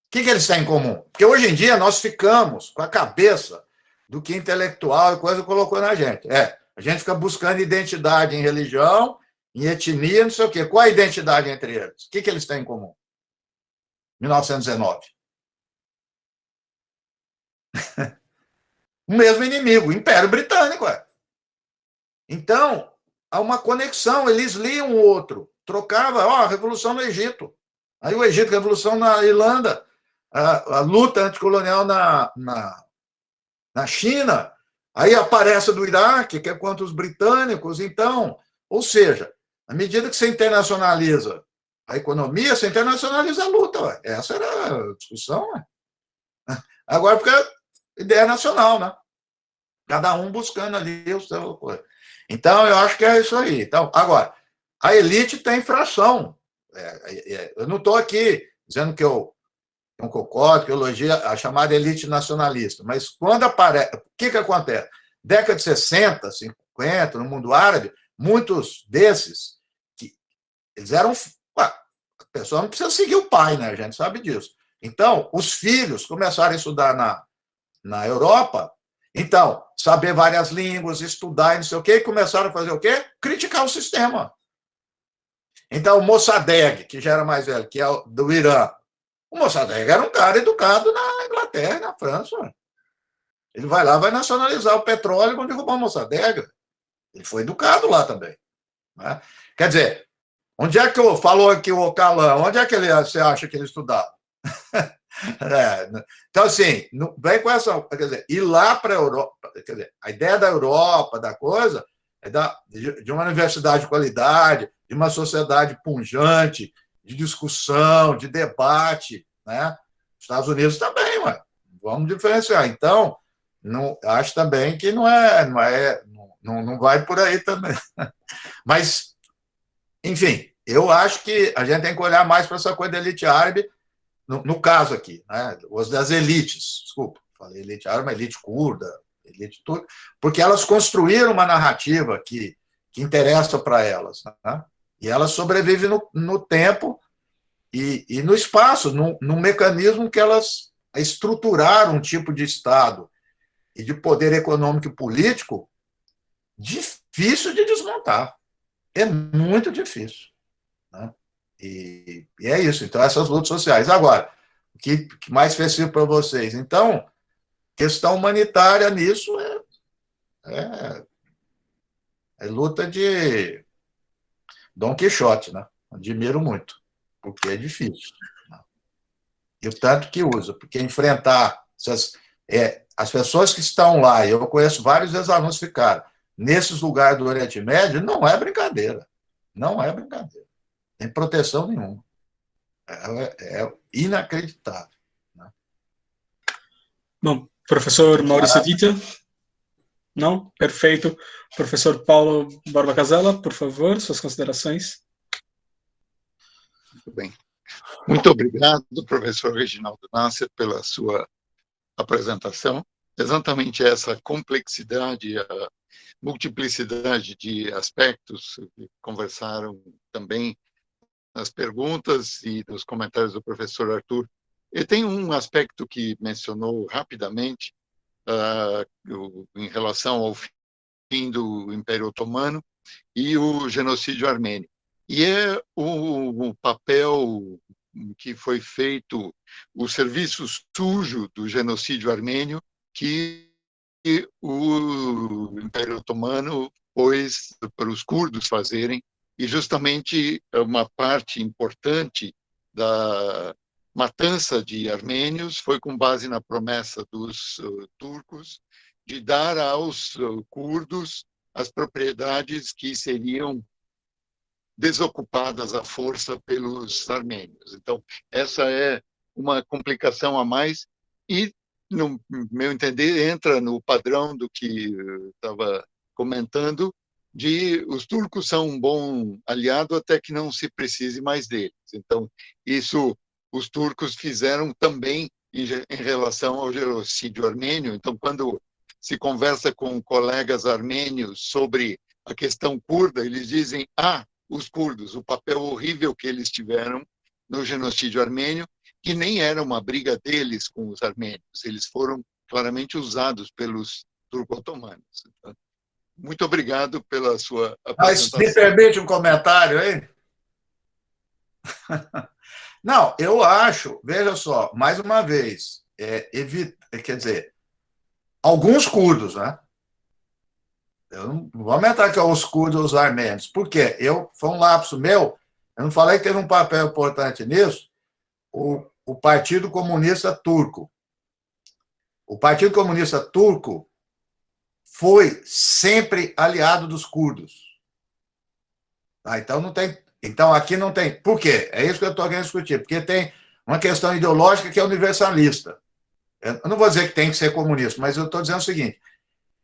O que eles têm em comum? Porque hoje em dia nós ficamos com a cabeça do que intelectual e coisa colocou na gente. A gente fica buscando identidade em religião, em etnia, não sei o quê. Qual a identidade entre eles? O que eles têm em comum? 1919. O mesmo inimigo, o Império Britânico. Então, há uma conexão, eles liam o outro. trocava, ó, revolução no Egito. Aí o Egito, revolução na Irlanda, a luta anticolonial na China, aí aparece do Iraque, que é contra os britânicos. Então, ou seja, à medida que você internacionaliza a economia, você internacionaliza a luta. Ué. Essa era a discussão. Ué. Agora fica ideia nacional, né? Cada um buscando ali o seu coisa. Então, eu acho que é isso aí. Então, agora, a elite tem fração. Eu não estou aqui dizendo que eu não concordo, que eu elogio a chamada elite nacionalista, mas quando aparece... O que acontece? Década de 60, 50, no mundo árabe, muitos desses, eles eram... A pessoa não precisa seguir o pai, né? A gente sabe disso. Então, os filhos começaram a estudar na Europa, então, saber várias línguas, estudar e não sei o quê, e começaram a fazer o quê? Criticar o sistema. Então, o Mossadegh, que já era mais velho, que é do Irã, o Mossadegh era um cara educado na Inglaterra, na França. Ele vai lá, vai nacionalizar o petróleo e vão derrubar o Mossadegh. Ele foi educado lá também. Né? Quer dizer, onde é que falou aqui o Ocalan? Onde é que você acha que ele estudava? Então, assim, vem com essa... Quer dizer, ir lá para a Europa... Quer dizer, a ideia da Europa, da coisa, é de uma universidade de qualidade, de uma sociedade pujante, de discussão, de debate, né? Os Estados Unidos também, ué. Vamos diferenciar. Então, acho também que não vai por aí também. Mas, enfim, eu acho que a gente tem que olhar mais para essa coisa da elite árabe, no caso aqui, né? Os das elites, desculpa, falei elite árabe, elite curda, elite tudo, porque elas construíram uma narrativa que interessa para elas, né? E elas sobrevivem no tempo e no espaço, num mecanismo que elas estruturaram um tipo de Estado e de poder econômico e político difícil de desmontar. É muito difícil. Né? E é isso. Então, essas lutas sociais. Agora, o que mais específico para vocês? Então, questão humanitária nisso é luta de Dom Quixote, né? Admiro muito, porque é difícil. Né? E o tanto que usa, porque enfrentar as pessoas que estão lá, eu conheço vários ex-alunos que ficaram nesses lugares do Oriente Médio, não é brincadeira. Não é brincadeira. Tem proteção nenhuma. É inacreditável. Né? Bom, professor Maurício Dita? Não? Perfeito. Professor Paulo Borba Casella, por favor, suas considerações. Muito bem. Muito obrigado, professor Reginaldo Nasser, pela sua apresentação. Exatamente essa complexidade, a multiplicidade de aspectos que conversaram também nas perguntas e nos comentários do professor Arthur. E tem um aspecto que mencionou rapidamente, em relação ao fim do Império Otomano e o genocídio armênio. E é o papel que foi feito, o serviço sujo do genocídio armênio que o Império Otomano pôs para os curdos fazerem, e justamente uma parte importante da matança de armênios foi com base na promessa dos turcos de dar aos curdos as propriedades que seriam desocupadas à força pelos armênios. Então, essa é uma complicação a mais e, no meu entender, entra no padrão do que eu estava comentando, de os turcos são um bom aliado até que não se precise mais deles. Então, isso os turcos fizeram também em relação ao genocídio armênio. Então, quando se conversa com colegas armênios sobre a questão curda, eles dizem, os curdos, o papel horrível que eles tiveram no genocídio armênio, que nem era uma briga deles com os armênios, eles foram claramente usados pelos turco-otomanos. Então, muito obrigado pela sua apresentação. Mas me permite um comentário aí? Não, eu acho, veja só, mais uma vez, quer dizer, alguns curdos, né? Eu não vou aumentar aqui os curdos e os armênios. Por quê? Foi um lapso meu, Eu não falei que teve um papel importante nisso? O Partido Comunista Turco. O Partido Comunista Turco foi sempre aliado dos curdos. Ah, então não tem. Então aqui não tem. Por quê? É isso que eu estou querendo discutir. Porque tem uma questão ideológica que é universalista. Eu não vou dizer que tem que ser comunista, mas eu estou dizendo o seguinte: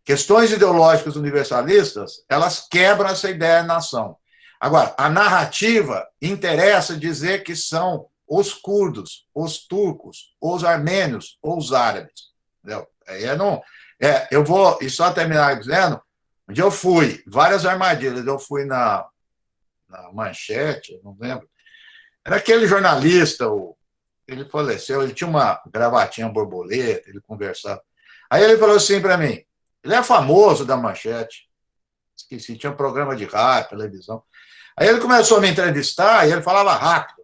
questões ideológicas universalistas, elas quebram essa ideia de nação. Agora, a narrativa interessa dizer que são os curdos, os turcos, os armênios ou os árabes. Entendeu? Eu vou, e só terminar dizendo, onde eu fui, várias armadilhas, eu fui na Manchete, não lembro, era aquele jornalista, ele faleceu, ele tinha uma gravatinha borboleta, ele conversava. Aí ele falou assim para mim, ele é famoso da Manchete, esqueci, tinha um programa de rádio, televisão. Aí ele começou a me entrevistar e ele falava rápido,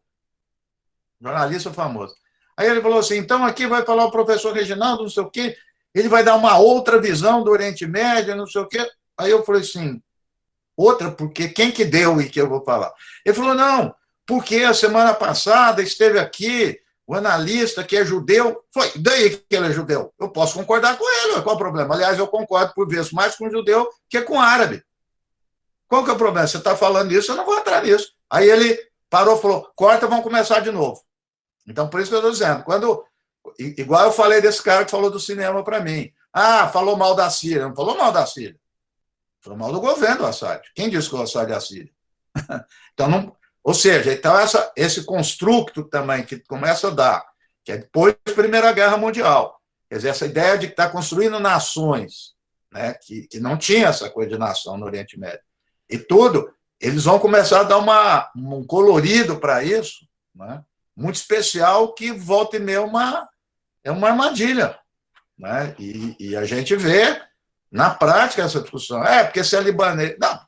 jornalista famoso. Aí ele falou assim, então aqui vai falar o professor Reginaldo, não sei o quê, ele vai dar uma outra visão do Oriente Médio, não sei o quê. Aí eu falei assim, outra, porque quem que deu e que eu vou falar? Ele falou, não, porque a semana passada esteve aqui o analista que é judeu, foi daí que ele é judeu. Eu posso concordar com ele, qual o problema? Aliás, eu concordo por vezes mais com judeu que com árabe. Qual que é o problema? Você está falando isso, eu não vou entrar nisso. Aí ele parou e falou, corta, vamos começar de novo. Então, por isso que eu estou dizendo, igual eu falei desse cara que falou do cinema para mim. Ah, falou mal da Síria. Não falou mal da Síria. Falou mal do governo do Assad. Quem disse que o Assad é a Síria? Então, não, ou seja, então esse construto também que começa a dar, que é depois da Primeira Guerra Mundial, quer dizer, essa ideia de que está construindo nações, né, que não tinha essa coisa de nação no Oriente Médio, e tudo, eles vão começar a dar um colorido para isso, né, muito especial, que volta e meia é uma armadilha. Né, e a gente vê na prática essa discussão. Porque você é libanês. Não.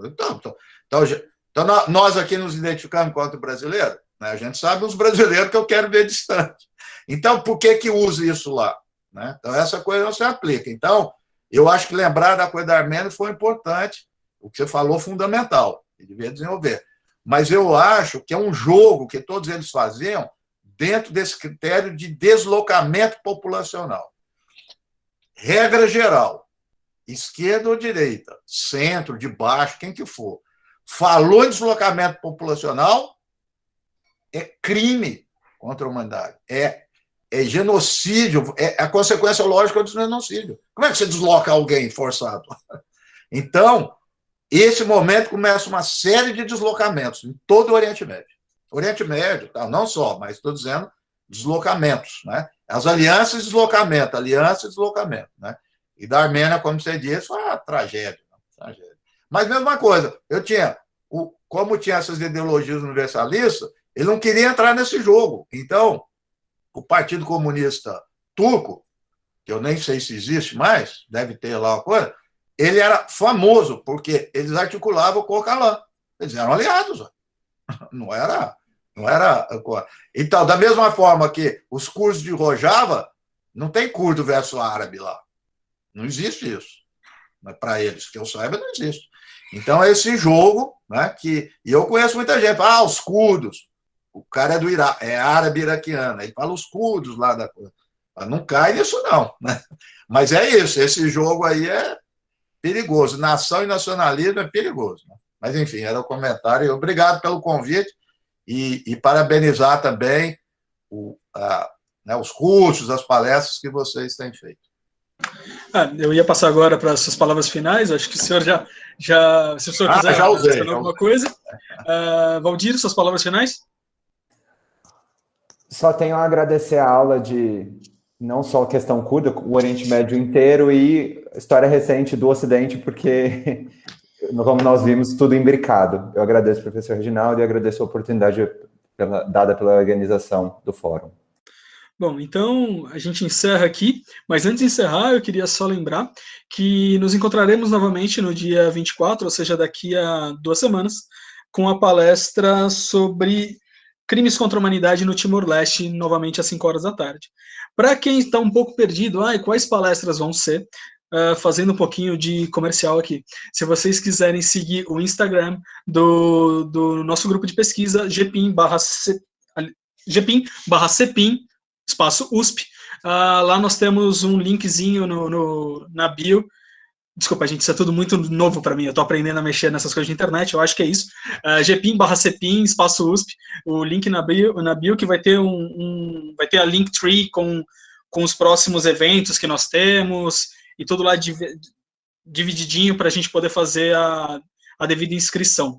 Então, nós aqui nos identificamos contra brasileiro, né? A gente sabe os brasileiros que eu quero ver distante. Então, por que usa isso lá? Né? Então, essa coisa não se aplica. Então, eu acho que lembrar da coisa da Armênia foi importante, o que você falou, fundamental, ele devia desenvolver. Mas eu acho que é um jogo que todos eles faziam dentro desse critério de deslocamento populacional. Regra geral, esquerda ou direita, centro, de baixo, quem que for, falou em deslocamento populacional, é crime contra a humanidade, é genocídio, é a consequência lógica do genocídio. Como é que você desloca alguém forçado? Então, esse momento começa uma série de deslocamentos em todo o Oriente Médio. Oriente Médio, tá? Não só, mas estou dizendo deslocamentos, né? As alianças e deslocamento, né? E da Armênia, como você disse, foi uma tragédia. Mas mesma coisa, como tinha essas ideologias universalistas, ele não queria entrar nesse jogo. Então, o Partido Comunista Turco, que eu nem sei se existe mais, deve ter lá uma coisa, ele era famoso, porque eles articulavam com o Öcalan. Eles eram aliados. Não era... Então, da mesma forma que os curdos de Rojava, não tem curdo versus árabe lá. Não existe isso. Para eles, que eu saiba, não existe. Então, é esse jogo, né, e eu conheço muita gente, os curdos, o cara é do Iraque, é árabe iraquiano, ele fala os curdos lá da coisa. Não cai nisso, não. Né? Mas é isso, esse jogo aí é perigoso. Nação e nacionalismo é perigoso. Né? Mas, enfim, era o comentário. Obrigado pelo convite e parabenizar também os cursos, as palestras que vocês têm feito. Eu ia passar agora para as suas palavras finais, acho que o senhor se o senhor quiser já usei, alguma coisa. Valdir, suas palavras finais? Só tenho a agradecer a aula de não só a questão curda, o Oriente Médio inteiro e história recente do Ocidente, porque, como nós vimos, tudo imbricado. Eu agradeço ao professor Reginaldo e agradeço a oportunidade dada pela organização do fórum. Bom, então a gente encerra aqui, mas antes de encerrar, eu queria só lembrar que nos encontraremos novamente no dia 24, ou seja, daqui a 2 semanas, com a palestra sobre crimes contra a humanidade no Timor-Leste, novamente às 5 horas da tarde. Para quem está um pouco perdido, quais palestras vão ser? fazendo um pouquinho de comercial aqui. Se vocês quiserem seguir o Instagram do nosso grupo de pesquisa, gpim/cepim, espaço USP, lá nós temos um linkzinho na bio. Desculpa, gente, isso é tudo muito novo para mim, eu estou aprendendo a mexer nessas coisas de internet, eu acho que é isso. gpim/cepim, espaço USP, o link na bio que vai ter vai ter a Linktree com os próximos eventos que nós temos, e tudo lá divididinho para a gente poder fazer a devida inscrição.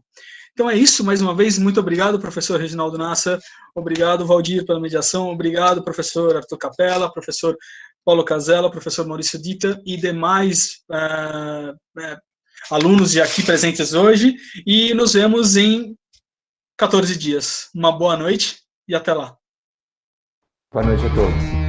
Então é isso, mais uma vez, muito obrigado, professor Reginaldo Nasser, obrigado, Valdir, pela mediação, obrigado, professor Arthur Capella, professor Paulo Casella, professor Maurício Dita e demais alunos aqui presentes hoje, e nos vemos em 14 dias. Uma boa noite e até lá. Boa noite a todos.